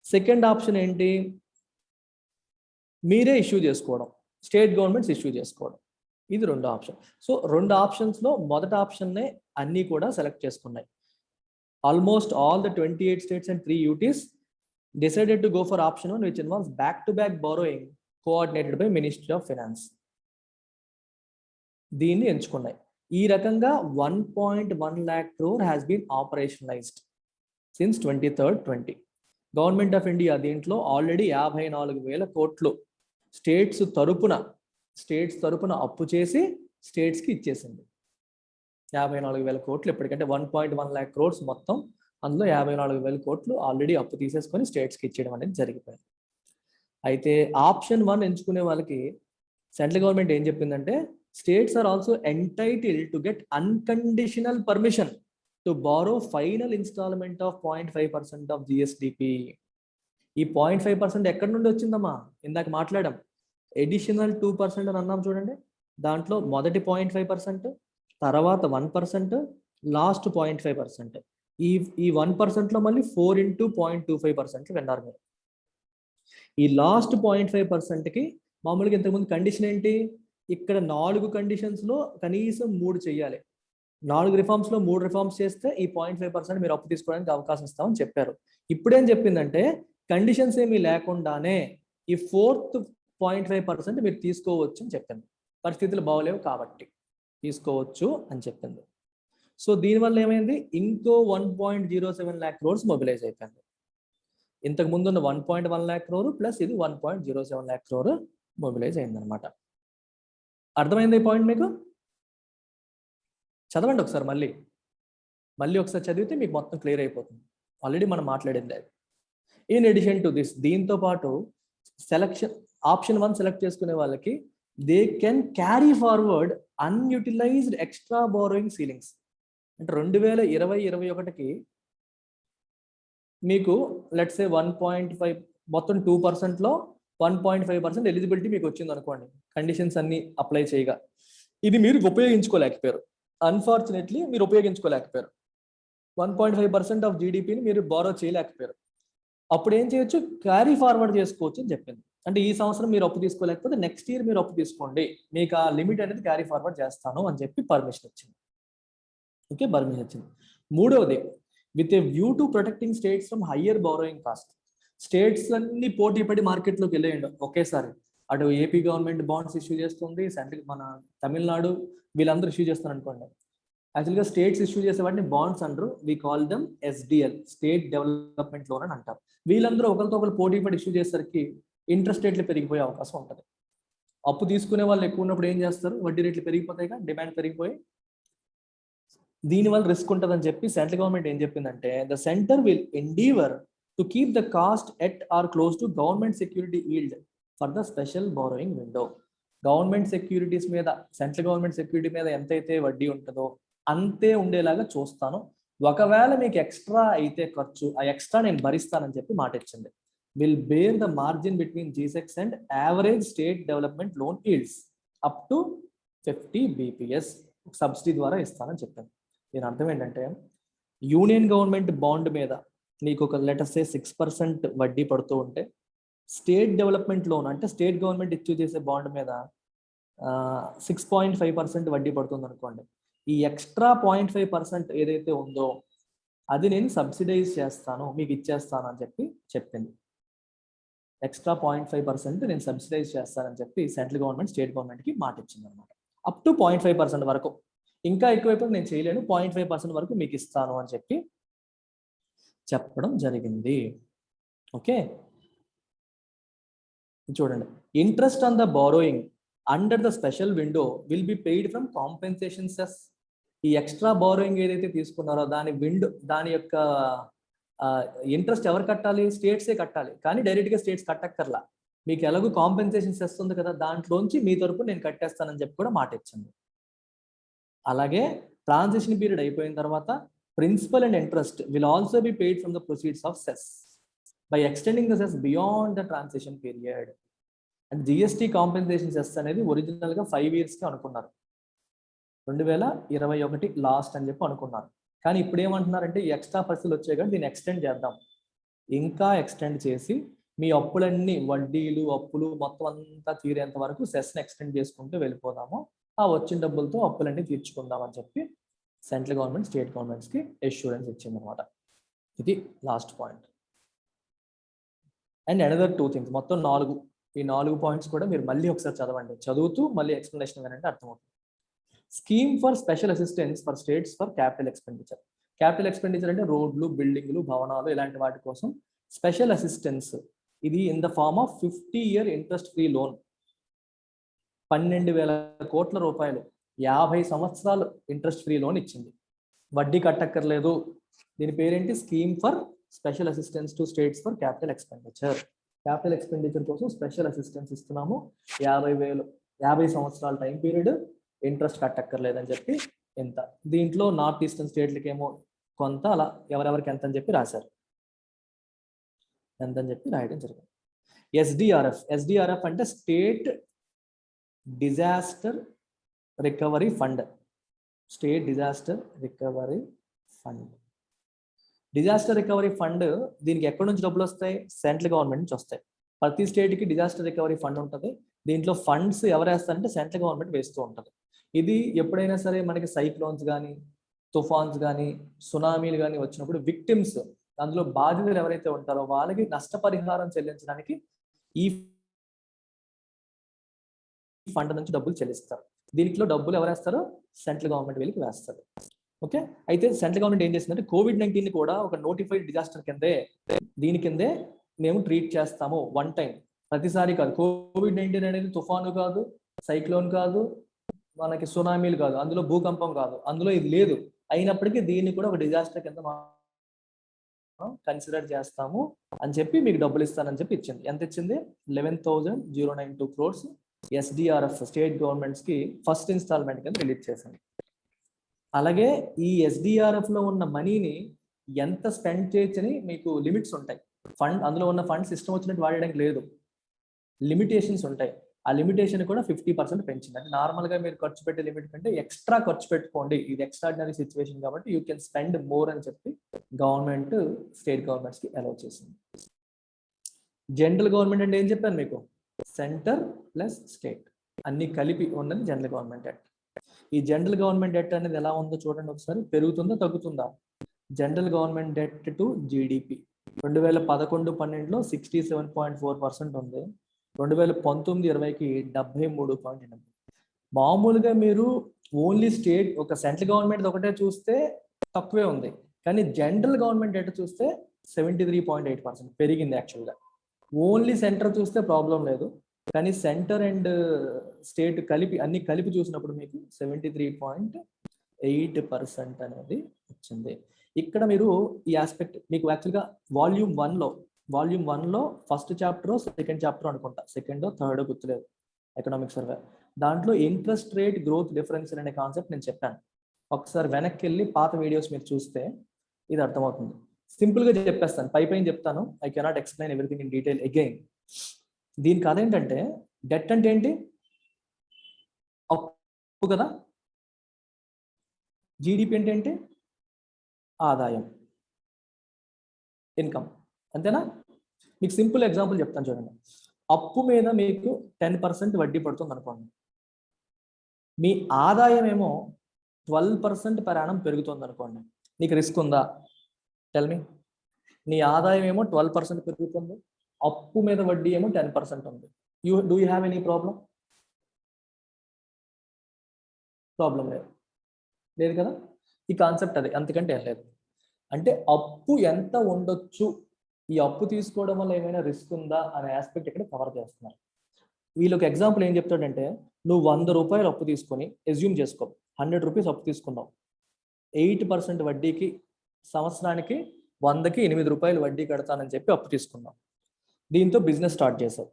సెకండ్ ఆప్షన్ ఏంటి? మీరే ఇష్యూ చేసుకోవడం, స్టేట్ గవర్నమెంట్స్ ఇష్యూ చేసుకోవడం. ఇది రెండో ఆప్షన్. సో 2 ఆప్షన్స్లో మొదటి ఆప్షన్నే అన్నీ కూడా సెలెక్ట్ చేసుకున్నాయి. Almost all the 28 states and 3 UTs decided to go for option 1, which involves back-to-back borrowing coordinated by Ministry of Finance. దీన్ని ఎంచుకున్నాయి. ఈ రకంగా 1.1 lakh crore has been operationalized since 23rd-20. Government of India దీంట్లో ఆల్రెడీ 54,000 కోట్లు స్టేట్స్ తరపున అప్పు చేసి స్టేట్స్కి ఇచ్చేసింది. 54,000 కోట్లు ఇప్పటికంటే 1.1 lakh crores మొత్తం, అందులో 54,000 కోట్లు ఆల్రెడీ అప్పు తీసేసుకొని స్టేట్స్కి ఇచ్చేయడం అనేది జరిగిపోయింది. అయితే ఆప్షన్ 1 ఎంచుకునే వాళ్ళకి సెంట్రల్ గవర్నమెంట్ ఏం చెప్పిందంటే, states are also entitled to get unconditional permission to borrow final installment of 0.5% of GSDP. ఈ 0.5% ఎక్కడి నుండి వచ్చిందమ్మా? ఇందాక మాట్లాడాం, ఎడిషనల్ 2% అని అన్నాం చూడండి. దాంట్లో మొదటి 0.5%, తర్వాత 1%, లాస్ట్ 0.5%. ఈ 1%లో మళ్ళీ 4 into 0.25% విన్నారు మీరు. ఈ లాస్ట్ 0.5%కి మామూలుగా ఇంతకుముందు కండిషన్ ఏంటి? ఇక్కడ 4 కండిషన్స్లో కనీసం 3 చేయాలి. 4 రిఫార్మ్స్లో 3 రిఫార్మ్స్ చేస్తే ఈ 0.5% మీరు అప్పు తీసుకోవడానికి అవకాశం ఇస్తామని చెప్పారు. ఇప్పుడేం చెప్పిందంటే, కండిషన్స్ ఏమీ లేకుండానే ఈ 4th 0.5% మీరు తీసుకోవచ్చు అని చెప్పింది. పరిస్థితులు బాగోలేవు కాబట్టి తీసుకోవచ్చు అని చెప్పింది. సో దీనివల్ల ఏమైంది, ఇంకో 1.07 lakh crores మొబిలైజ్ అయిపోయింది. ఇంతకు ముందు ఉన్న 1.1 lakh crore ప్లస్ ఇది 1.07 lakh crore మొబిలైజ్ అయిందనమాట. అర్థమైంది ఈ పాయింట్ మీకు? చదవండి ఒకసారి, మళ్ళీ ఒకసారి చదివితే మీకు మొత్తం క్లియర్ అయిపోతుంది. ఆల్రెడీ మనం మాట్లాడింది అది. ఇన్ ఎడిషన్ టు దిస్, దీంతో పాటు సెలక్షన్ ఆప్షన్ 1 సెలెక్ట్ చేసుకునే వాళ్ళకి they can carry forward unutilised extra borrowing ceilings. అంటే 2020-21కి మీకు లెట్స్ సే 1.5 మొత్తం 2%లో 1.5% ఎలిజిబిలిటీ మీకు వచ్చింది అనుకోండి, కండిషన్స్ అన్ని అప్లై చేయగా. ఇది మీరు ఉపయోగించుకోలేకపోయారు, అన్ఫార్చునేట్లీ మీరు ఉపయోగించుకోలేకపోయారు. 1.5% ఆఫ్ జీడిపిని మీరు బారో చేయలేకపోయారు. అప్పుడు ఏం చేయొచ్చు, క్యారీ ఫార్వర్డ్ చేసుకోవచ్చు అని చెప్పింది. అంటే ఈ సంవత్సరం మీరు అప్పు తీసుకోలేకపోతే నెక్స్ట్ ఇయర్ మీరు అప్పు తీసుకోండి, మీకు ఆ లిమిట్ అనేది క్యారీ ఫార్వర్డ్ చేస్తాను అని చెప్పి పర్మిషన్ ఇచ్చింది. ఓకే, పర్మిషన్ ఇచ్చింది. మూడవది, with a view to protecting states from higher borrowing cost. States అన్ని పోటీ పడి మార్కెట్లోకి వెళ్ళేయండి ఒకేసారి. అటు ఏపీ గవర్నమెంట్ బాండ్స్ ఇష్యూ చేస్తుంది, సెంట్రల్ మన తమిళనాడు వీళ్ళందరూ ఇష్యూ చేస్తారు అనుకోండి. యాక్చువల్గా స్టేట్స్ ఇష్యూ చేసే వాటిని బాండ్స్ అంటారు. We call them SDL, state development loan అని అంటారు. వీళ్ళందరూ ఒకరితో ఒకరు పోటీ పడి ఇష్యూ చేసేసరికి ఇంట్రెస్ట్ రేట్లు పెరిగిపోయే అవకాశం ఉంటుంది. అప్పు తీసుకునే వాళ్ళు ఎక్కువ ఉన్నప్పుడు ఏం చేస్తారు, వడ్డీ రేట్లు పెరిగిపోతాయిగా, డిమాండ్ పెరిగిపోయి దీనివల్ల రిస్క్ ఉంటుందని చెప్పి సెంట్రల్ గవర్నమెంట్ ఏం చెప్పిందంటే, the centre will endeavour to keep the cost at or close to government security yield for the special borrowing window. Government securities మీద, సెంట్రల్ గవర్నమెంట్ సెక్యూరిటీ మీద ఎంతైతే వడ్డీ ఉంటుందో అంతే ఉండేలాగా చూస్తాను, ఒకవేళ మీకు ఎక్స్ట్రా అయితే ఖర్చు, ఆ ఎక్స్ట్రా నేను భరిస్తానని చెప్పి మాట ఇచ్చింది. Will bear the margin between G-Secs and average state development loan yields up to 50 BPS subsidy ద్వారా ఇస్తానని చెప్పాను. దీని అర్థం ఏంటంటే, యూనియన్ గవర్నమెంట్ బాండ్ మీద నీకు ఒక లెటర్ సే 6% వడ్డీ పడుతూ ఉంటే, స్టేట్ డెవలప్మెంట్ లోన్ అంటే స్టేట్ గవర్నమెంట్ ఇష్యూ చేసే బాండ్ మీద 6.5% వడ్డీ పడుతుంది అనుకోండి. ఈ ఎక్స్ట్రా 0.5% ఏదైతే ఉందో అది నేను సబ్సిడైజ్ చేస్తాను, మీకు ఇచ్చేస్తాను అని చెప్పి చెప్పింది. ఎక్స్ట్రా 0.5% నేను సబ్సిడైజ్ చేస్తానని చెప్పి సెంట్రల్ గవర్నమెంట్ స్టేట్ గవర్నమెంట్కి మాట ఇచ్చింది అనమాట. అప్ టు 0.5% వరకు, ఇంకా ఎక్కువైపోతే నేను చేయలేను, 0.5% వరకు మీకు ఇస్తాను అని చెప్పి చెప్పడం జరిగింది. ఓకే, చూడండి, interest on the borrowing under the special window will be paid from compensation cess. ఈ ఎక్స్ట్రా బారోయింగ్ ఏదైతే తీసుకున్నారో దాని యొక్క ఇంట్రెస్ట్ ఎవరు కట్టాలి, స్టేట్సే కట్టాలి. కానీ డైరెక్ట్గా స్టేట్స్ కట్టక్కర్లా, మీకు ఎలాగో కాంపెన్సేషన్ సెస్ ఉంది కదా, దాంట్లోంచి మీ తరపు నేను కట్టేస్తానని చెప్పి కూడా మాట ఇచ్చింది. అలాగే ట్రాన్సిషన్ పీరియడ్ అయిపోయిన తర్వాత principal and interest will also be paid from the proceeds of cess by extending the cess beyond the transition period. And GST compensation cess అనేది ఒరిజినల్గా 5 yearsకి అనుకున్నారు, 2021 లాస్ట్ అని చెప్పి అనుకున్నారు. కానీ ఇప్పుడు ఏమంటున్నారంటే, ఈ ఎక్స్ట్రా పరిస్థితులు వచ్చాయి కానీ దీన్ని ఎక్స్టెండ్ చేద్దాం, ఇంకా ఎక్స్టెండ్ చేసి మీ అప్పులన్నీ, వడ్డీలు అప్పులు మొత్తం అంతా తీరేంత వరకు సెస్ని ఎక్స్టెండ్ చేసుకుంటూ వెళ్ళిపోదాము, ఆ వచ్చిన డబ్బులతో అప్పులన్నీ తీర్చుకుందాం అని చెప్పి సెంట్రల్ గవర్నమెంట్ స్టేట్ గవర్నమెంట్స్కి ఎష్యూరెన్స్ ఇచ్చింది అనమాట. ఇది last point. And another 2 things, మొత్తం 4. ఈ 4 పాయింట్స్ కూడా మీరు మళ్ళీ ఒకసారి చదవండి, చదువుతూ మళ్ళీ ఎక్స్ప్లెనేషన్ వినంటే అర్థమవుతుంది. Scheme for special assistance for states for capital expenditure. Capital expenditure అంటే రోడ్లు, బిల్డింగ్లు, భవనాలు ఇలాంటి వాటి కోసం స్పెషల్ అసిస్టెన్స్. ఇది in the form of 50-year interest free loan. 12,000 కోట్ల రూపాయలు 50 సంవత్సరాలు ఇంట్రెస్ట్ ఫ్రీ లోన్ ఇచ్చింది, వడ్డీ కట్టక్కర్లేదు. దీని పేరేంటి, scheme for special assistance to states for capital expenditure. Capital expenditure కోసం స్పెషల్ అసిస్టెన్స్ ఇస్తున్నాము, 50 సంవత్సరాల టైం పీరియడ్, ఇంట్రెస్ట్ కట్టక్కర్లేదని చెప్పి ఎంత. దీంట్లో నార్త్ ఈస్టర్న్ స్టేట్లకి ఏమో కొంత, అలా ఎవరెవరికి ఎంత అని చెప్పి రాశారు, ఎంత అని చెప్పి రాయడం జరిగింది. ఎస్డిఆర్ఎఫ్ అంటే state disaster recovery fund. State disaster recovery fund. Disaster recovery fund దీనికి ఎక్కడి నుంచి డబ్బులు వస్తాయి, సెంట్రల్ గవర్నమెంట్ నుంచి వస్తాయి. ప్రతి స్టేట్కి డిజాస్టర్ రికవరీ ఫండ్ ఉంటుంది. దీంట్లో ఫండ్స్ ఎవరు వేస్తారంటే సెంట్రల్ గవర్నమెంట్ వేస్తూ ఉంటుంది. ఇది ఎప్పుడైనా సరే మనకి సైక్లోన్స్ కానీ, తుఫాన్స్ కానీ, సునామీలు కానీ వచ్చినప్పుడు విక్టిమ్స్, అందులో బాధితులు ఎవరైతే ఉంటారో వాళ్ళకి నష్టపరిహారం చెల్లించడానికి ఈ ఫండ్ నుంచి డబ్బులు చెల్లిస్తారు. దీంట్లో డబ్బులు ఎవరు వేస్తారు? సెంట్రల్ గవర్నమెంట్ వీళ్ళకి వేస్తారు. ఓకే, అయితే సెంట్రల్ గవర్నమెంట్ ఏం చేసిందంటే COVID-19 కూడా ఒక నోటిఫైడ్ డిజాస్టర్ కిందే, దీని కిందే మేము ట్రీట్ చేస్తాము. వన్ టైం, ప్రతిసారి కాదు. COVID-19 అనేది తుఫాను కాదు, సైక్లోన్ కాదు, మనకి సునామీలు కాదు, అందులో భూకంపం కాదు, అందులో ఇది లేదు. అయినప్పటికీ దీన్ని కూడా ఒక డిజాస్టర్ కింద కన్సిడర్ చేస్తాము అని చెప్పి మీకు డబ్బులు ఇస్తానని చెప్పి ఇచ్చింది. ఎంత ఇచ్చింది? 11,092 crores SDRF స్టేట్ గవర్నమెంట్స్ కి ఫస్ట్ ఇన్స్టాల్మెంట్ కింద రిలీజ్ చేసింది. అలాగే ఈ SDRF లో ఉన్న మనీని ఎంత స్పెండ్ చేయొచ్చని మీకు లిమిట్స్ ఉంటాయి. అందులో ఉన్న ఫండ్స్ ఇష్టం వచ్చినట్టు వాడడానికి లేదు, లిమిటేషన్స్ ఉంటాయి. ఆ లిమిటేషన్ కూడా 50% పెంచింది. అంటే నార్మల్ గా మీరు ఖర్చు పెట్టే లిమిట్ కంటే ఎక్స్ట్రా ఖర్చు పెట్టుకోండి, ఇది ఎక్స్ట్రాడినరీ సిచ్యువేషన్ కాబట్టి యూ కెన్ స్పెండ్ మోర్ అని చెప్పి గవర్నమెంట్ స్టేట్ గవర్నమెంట్స్ కి అలౌ చేసింది. జనరల్ గవర్నమెంట్ అంటే ఏం చెప్పాను మీకు? సెంటర్ ప్లస్ స్టేట్ అన్ని కలిపి ఉన్నది జనరల్ గవర్నమెంట్ యాక్ట్. ఈ జనరల్ గవర్నమెంట్ డెట్ అనేది ఎలా ఉందో చూడండి ఒకసారి. పెరుగుతుందా తగ్గుతుందా? General government debt to GDP 2011-12లో 67.4% ఉంది. 2019-20కి 73.8. మామూలుగా మీరు ఓన్లీ స్టేట్ ఒక సెంట్రల్ గవర్నమెంట్ ఒకటే చూస్తే తక్కువే ఉంది, కానీ జనరల్ గవర్నమెంట్ డెట్ చూస్తే 73.8% పెరిగింది. యాక్చువల్గా ఓన్లీ సెంటర్ చూస్తే ప్రాబ్లం లేదు, కానీ సెంటర్ అండ్ స్టేట్ కలిపి అన్ని కలిపి చూసినప్పుడు మీకు 73.8% అనేది వచ్చింది. ఇక్కడ మీరు ఈ ఆస్పెక్ట్ మీకు యాక్చువల్గా వాల్యూమ్ 1లో ఫస్ట్ చాప్టర్ సెకండ్ చాప్టర్ అనుకుంటా, సెకండ్ థర్డ్ గుర్తులేదు, ఎకనామిక్ సర్వే, దాంట్లో ఇంట్రెస్ట్ రేట్ గ్రోత్ డిఫరెన్షియల్ అనే కాన్సెప్ట్ నేను చెప్పాను. ఒకసారి వెనక్కి వెళ్ళి పాత వీడియోస్ మీరు చూస్తే ఇది అర్థమవుతుంది. సింపుల్ గా చెప్పేస్తాను, పైన చెప్తాను. I cannot explain everything in detail again. దీనికి అదేంటంటే డెట్ అంటే ఏంటి? అప్పు కదా. జీడిపి అంటే ఏంటి? ఆదాయం, ఇన్కమ్, అంతేనా? మీకు సింపుల్ ఎగ్జాంపుల్ చెప్తాను చూడండి. అప్పు మీద మీకు 10% వడ్డీ పడుతుంది అనుకోండి, మీ ఆదాయం ఏమో 12% per annum పెరుగుతుంది అనుకోండి, నీకు రిస్క్ ఉందా? Tell me. నీ ఆదాయం ఏమో 12% పెరుగుతుంది, అప్పు మీద వడ్డీ ఏమో 10% ఉంది. Do you have any problem? Problem లేదు కదా. ఈ కాన్సెప్ట్ అదే, అంతకంటే ఏం లేదు. అంటే అప్పు ఎంత ఉండొచ్చు, ఈ అప్పు తీసుకోవడం వల్ల ఏమైనా రిస్క్ ఉందా అనే ఆస్పెక్ట్ ఇక్కడ కవర్ చేస్తున్నారు. వీళ్ళకి ఎగ్జాంపుల్ ఏం చెప్తాడంటే, నువ్వు 100 రూపాయలు అప్పు తీసుకొని ఎజ్యూమ్ చేసుకో, 100 రూపీస్ అప్పు తీసుకున్నావు, 8% వడ్డీకి సంవత్సరానికి 100కి 8 రూపాయలు వడ్డీ కడతానని చెప్పి అప్పు తీసుకున్నావు. దీంతో బిజినెస్ స్టార్ట్ చేసావు.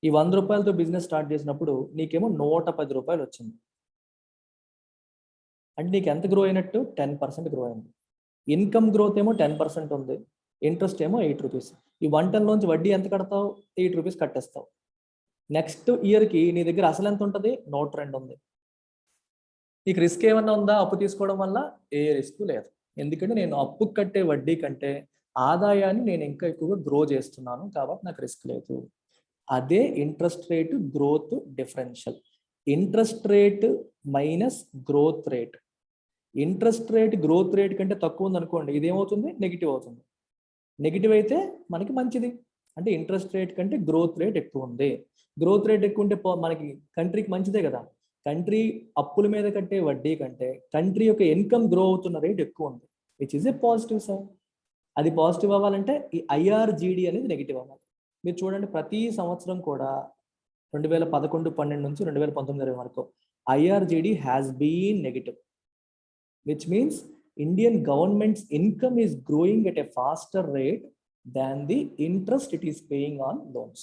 ఈ 100 రూపాయలతో బిజినెస్ స్టార్ట్ చేసినప్పుడు నీకేమో 110 రూపాయలు వచ్చింది. అంటే నీకు ఎంత గ్రో అయినట్టు? 10% గ్రో అయింది. ఇన్కమ్ గ్రోత్ ఏమో 10% ఉంది, ఇంట్రెస్ట్ ఏమో 8 రూపీస్. ఈ 110 లోంచి వడ్డీ ఎంత కడతావు? 8 రూపీస్ కట్టేస్తావు. నెక్స్ట్ ఇయర్కి నీ దగ్గర అసలు ఎంత ఉంటుంది? 102 ఉంది. నీకు రిస్క్ ఏమన్నా ఉందా అప్పు తీసుకోవడం వల్ల? ఏ రిస్క్ లేదు, ఎందుకంటే నేను అప్పు కట్టే వడ్డీ కంటే ఆదాయాన్ని నేను ఇంకా ఎక్కువగా గ్రో చేస్తున్నాను కాబట్టి నాకు రిస్క్ లేదు. అదే interest rate growth differential. Interest rate minus growth rate. Interest rate growth rate కంటే తక్కువ ఉంది అనుకోండి, ఇదేమవుతుంది? నెగిటివ్ అవుతుంది. నెగిటివ్ అయితే మనకి మంచిది, అంటే ఇంట్రెస్ట్ రేట్ కంటే గ్రోత్ రేట్ ఎక్కువ ఉంది. గ్రోత్ రేట్ ఎక్కువ ఉంటే మనకి కంట్రీకి మంచిదే కదా. కంట్రీ అప్పుల మీద కట్టే వడ్డీ కంటే కంట్రీ యొక్క ఇన్కమ్ గ్రో అవుతున్న రేట్ ఎక్కువ ఉంది, which is a positive sign. అది పాజిటివ్ అవ్వాలంటే ఈ IRGD అనేది నెగిటివ్ అవ్వాలి. మీరు చూడండి, ప్రతి సంవత్సరం కూడా 2011-12 నుంచి 2019-20 వరకు IRGD has been negative, which means Indian government's income is growing at a faster rate than the interest it is paying on loans.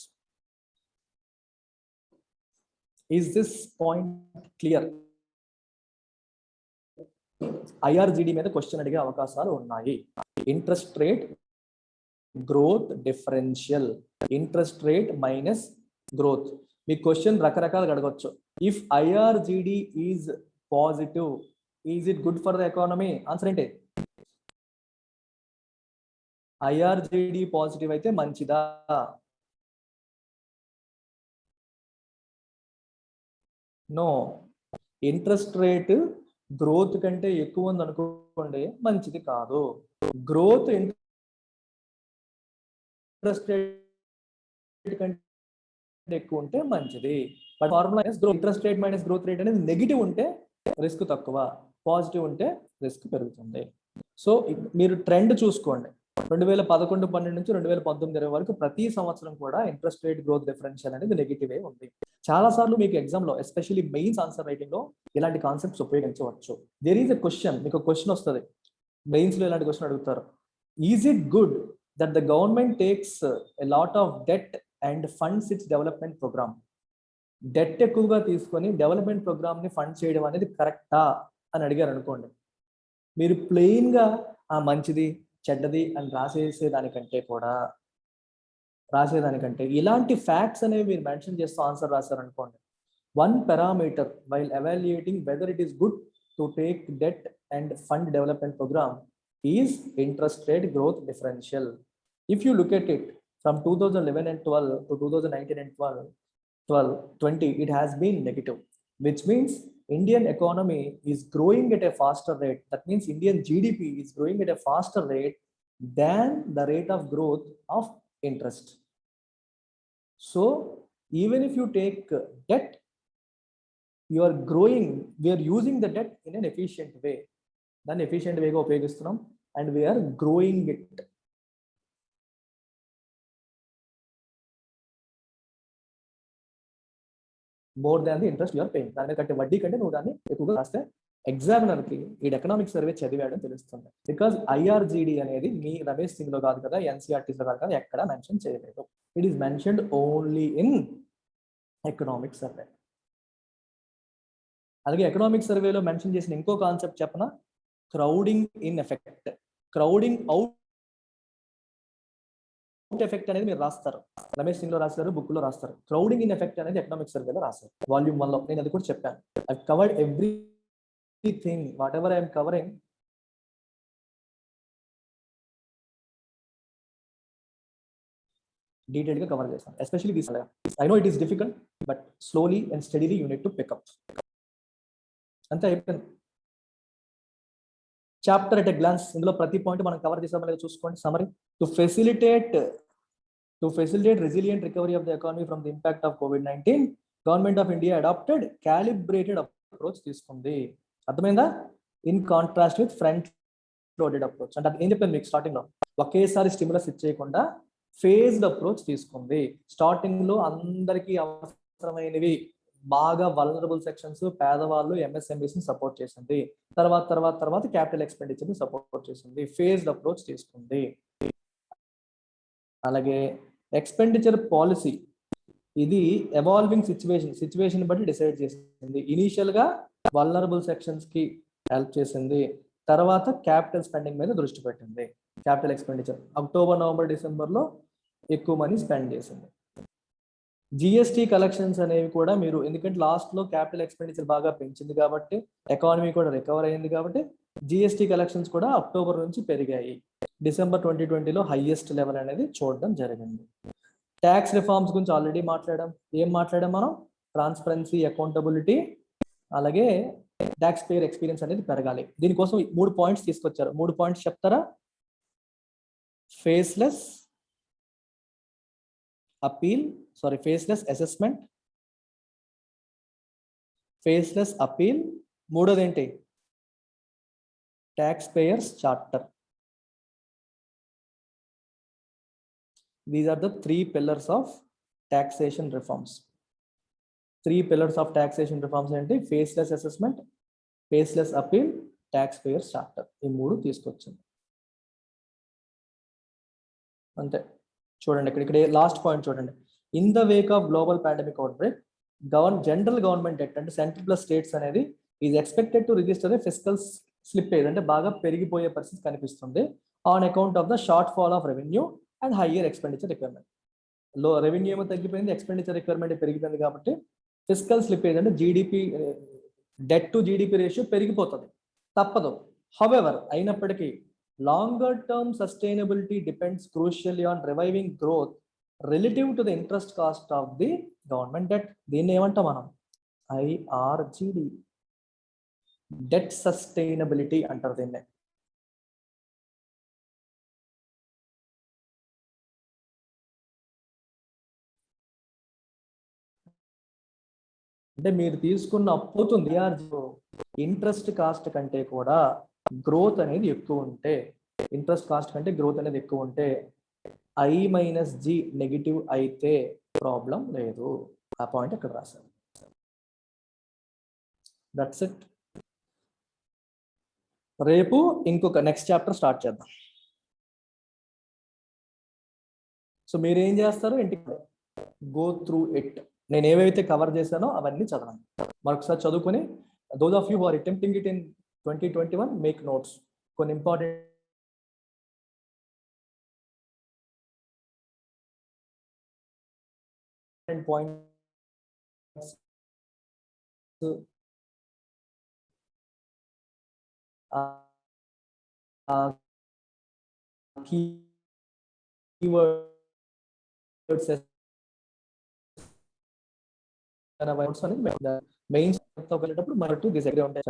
Is this point clear? IRGD మీద క్వశ్చన్ అడిగే అవకాశాలు ఉన్నాయి. Interest rate growth differential, interest rate minus growth. మీ క్వశ్చన్ రకరకాలుగా అడగొచ్చు. If IRGD is positive, is it good for the economy? Answer ఏంటి? IRGD పాజిటివ్ అయితే మంచిదా? నో. ఇంట్రెస్ట్ రేట్ గ్రోత్ కంటే ఎక్కువ ఉంది అనుకోండి, మంచిది కాదు. గ్రోత్ ఇంట్రెస్ట్ రేట్ కంటే ఎక్కువ ఉంటే మంచిది. But formula interest rate minus growth rate అనేది నెగిటివ్ ఉంటే రిస్క్ తక్కువ, పాజిటివ్ ఉంటే రిస్క్ పెరుగుతుంది. సో మీరు ట్రెండ్ చూసుకోండి. 2011-12 నుంచి 2019-20 వరకు ప్రతి సంవత్సరం కూడా ఇంట్రెస్ట్ రేట్ గ్రోత్ డిఫరెన్షియల్ అనేది నెగిటివే ఉంది. చాలా సార్లు మీకు ఎగ్జామ్ లో ఎస్పెషల్లీ మెయిన్స్ ఆన్సర్ రైటింగ్ లో ఇలాంటి కాన్సెప్ట్స్ ఉపయోగించవచ్చు. దేర్ ఈస్ ఎ క్వశ్చన్, మీకు క్వశ్చన్ వస్తుంది మెయిన్స్ లో, ఇలాంటి క్వశ్చన్ అడుగుతారు. Is it good that the government takes a lot of debt and funds its development programme? Debt ఎక్కువగా తీసుకొని డెవలప్మెంట్ ప్రోగ్రామ్ ని ఫండ్ చేయడం అనేది కరెక్టా అని అడిగారు అనుకోండి, మీరు ప్లెయిన్ గా ఆ మంచిది చెడ్డది అని రాసేదానికంటే ఇలాంటి ఫ్యాక్ట్స్ అనేవి మీరు మెన్షన్ చేస్తూ ఆన్సర్ రాశారనుకోండి, one parameter while evaluating whether it is good to take debt and fund development programme is interest rate growth differential. If you look at it from 2011 and 12 to 2019 and 20, it has been negative, which means Indian economy is growing at a faster rate. That means Indian GDP is growing at a faster rate than the rate of growth of interest. So even if you take debt, you are growing, we are using the debt in an efficient way. Then efficient way ga upayogistunam and we are growing it. More than the interest you're paying. దాని కంటే వడ్డీ కంటే నువ్వు దాన్ని ఎక్కువగా రాస్తే ఎగ్జామినర్కి ఈ ఎకనామిక్ సర్వే చదివాడని తెలుస్తుంది. బికాజ్ ఐఆర్జిడి అనేది మీ రమేష్ సింగ్ లో కాదు కదా, ఎన్సీఆర్టీస్ లో కాదు కదా, ఎక్కడ మెన్షన్ చేయలేదు. It is mentioned only in economic survey. అలాగే ఎకనామిక్ సర్వేలో మెన్షన్ చేసిన ఇంకో కాన్సెప్ట్ చెప్పనా, crowding in effect. Crowding out effect అనేది మీరు రాస్తారు, రమేష్ సింగ్ లో రాస్తారు, బుక్ లో రాస్తారు. క్రౌడింగ్ ఇన్ ఎఫెక్ట్ అనేది ఎకనామిక్ సర్వేలో రాస్తారు, వాల్యూమ్ 1 లో. నేను అది కూడా చెప్పాను. I covered everything, what ever I'm covering detail గా కవర్ చేస్తాను, especially this. I know it is difficult but slowly and steadily you need to pick up. అంతే అయిపోయింది చాప్టర్ ఎట్ ఎ గ్లాన్స్. ఇందులో ప్రతి పాయింట్ మనం కవర్ చేసామనేది చూసుకోండి. Summary, to facilitate resilient recovery of the economy from the impact of COVID-19, Government of India adopted calibrated approach తీసుకుంది. అర్థమైందా? In contrast with front loaded approach. అంటే ఏం చెప్పాను మీకు స్టార్టింగ్ లో, ఒకేసారి స్టిమ్యులస్ ఇచ్చేయకుండా ఫేజ్డ్ అప్రోచ్ తీసుకుంది. స్టార్టింగ్ లో అందరికీ అవసరమైనవి బాగా వల్నరబుల్ సెక్షన్స్, పేదవాళ్ళు, ఎంఎస్ఎంఈస్ ని సపోర్ట్ చేసింది. తర్వాత క్యాపిటల్ ఎక్స్పెండిచర్ ని సపోర్ట్ చేసింది. ఫేజ్డ్ అప్రోచ్ తీసుకుంది. అలాగే ఎక్స్పెండిచర్ పాలసీ, ఇది ఎవాల్వింగ్ సిచ్యువేషన్ బట్టి డిసైడ్ చేసింది. ఇనీషియల్ గా వల్నరబుల్ సెక్షన్స్ కి హెల్ప్ చేసింది, తర్వాత క్యాపిటల్ స్పెండింగ్ మీద దృష్టి పెట్టింది. Capital expenditure October, November, December లో ఎక్కువ మనీ స్పెండ్ చేసింది. జిఎస్టీ కలెక్షన్స్ అనేవి కూడా మీరు, ఎందుకంటే లాస్ట్ లో క్యాపిటల్ ఎక్స్పెండిచర్ బాగా పెంచింది కాబట్టి, ఎకానమీ కూడా రికవర్ అయింది కాబట్టి జిఎస్టీ కలెక్షన్స్ కూడా అక్టోబర్ నుంచి పెరిగాయి. డిసెంబర్ 2020లో హైయెస్ట్ లెవెల్ అనేది చూడడం జరిగింది. ట్యాక్స్ రిఫార్మ్స్ గురించి ఆల్రెడీ మాట్లాడాం. ఏం మాట్లాడాం మనం? ట్రాన్స్పరెన్సీ, అకౌంటబిలిటీ, అలాగే ట్యాక్స్ పేయర్ ఎక్స్పీరియన్స్ అనేది పెరగాలి. దీనికోసం 3 పాయింట్స్ తీసుకొచ్చారు. 3 పాయింట్స్ చెప్తారా? ఫేస్లెస్ అసెస్మెంట్, ఫేస్లెస్ అపీల్, మూడోది ఏంటి? Tax payers charter. These are the 3 pillars of taxation reforms. 3 pillars of taxation reforms ఏంటి? Faceless assessment, faceless appeal, tax payers charter. ఈ 3 తీసుకొచ్చింది. అంతే. చూడండి ఇక్కడ లాస్ట్ పాయింట్ చూడండి. In the wake of global pandemic outbreak, general government debt అంటే సెంట్రల్ ప్లస్ స్టేట్స్ అనేది is expected to register a fiscal slippage, అంటే బాగా పెరిగిపోయే పరిస్థితి కనిపిస్తుంది. On account of the shortfall of revenue and higher expenditure requirement. Revenue ఏమో తగ్గిపోయింది, ఎక్స్పెండిచర్ రిక్వైర్మెంట్ పెరిగిపోయింది కాబట్టి ఫిస్కల్ స్లిప్పేజ్ అంటే GDP, debt to GDP ratio పెరిగిపోతుంది, తప్పదు. హౌవెవర్, అయినప్పటికీ longer term sustainability depends క్రూషియల్లీ on reviving growth relative to the interest cost of the government debt. దీన్ని ఏమంటాం మనం? ఐఆర్జిడి, డెట్ సస్టైనబిలిటీ అంటారు దీన్ని. అంటే మీరు తీసుకున్న అప్పు అవుతుంది ఇంట్రెస్ట్ కాస్ట్ కంటే కూడా గ్రోత్ అనేది ఎక్కువ ఉంటే, ఇంట్రెస్ట్ కాస్ట్ కంటే గ్రోత్ అనేది ఎక్కువ ఉంటే ఐ మైనస్ జి నెగిటివ్ అయితే ప్రాబ్లం లేదు. ఆ పాయింట్ ఇక్కడ రాశారు. That's it. రేపు ఇంకొక నెక్స్ట్ చాప్టర్ స్టార్ట్ చేద్దాం. సో మీరు ఏం చేస్తారు, ఇంటికి గో త్రూ ఇట్. నేను ఏవైతే కవర్ చేశానో అవన్నీ చదవండి. మరొకసారి చదువుకొని those of you who are attempting it in 2021 make notes. కొన్ని ఇంపార్టెంట్ పాయింట్స్ కీవర్డ్స్ మెయిన్స్ వెళ్ళేటప్పుడు మరి డిసగ్రీ ఉంటాయి.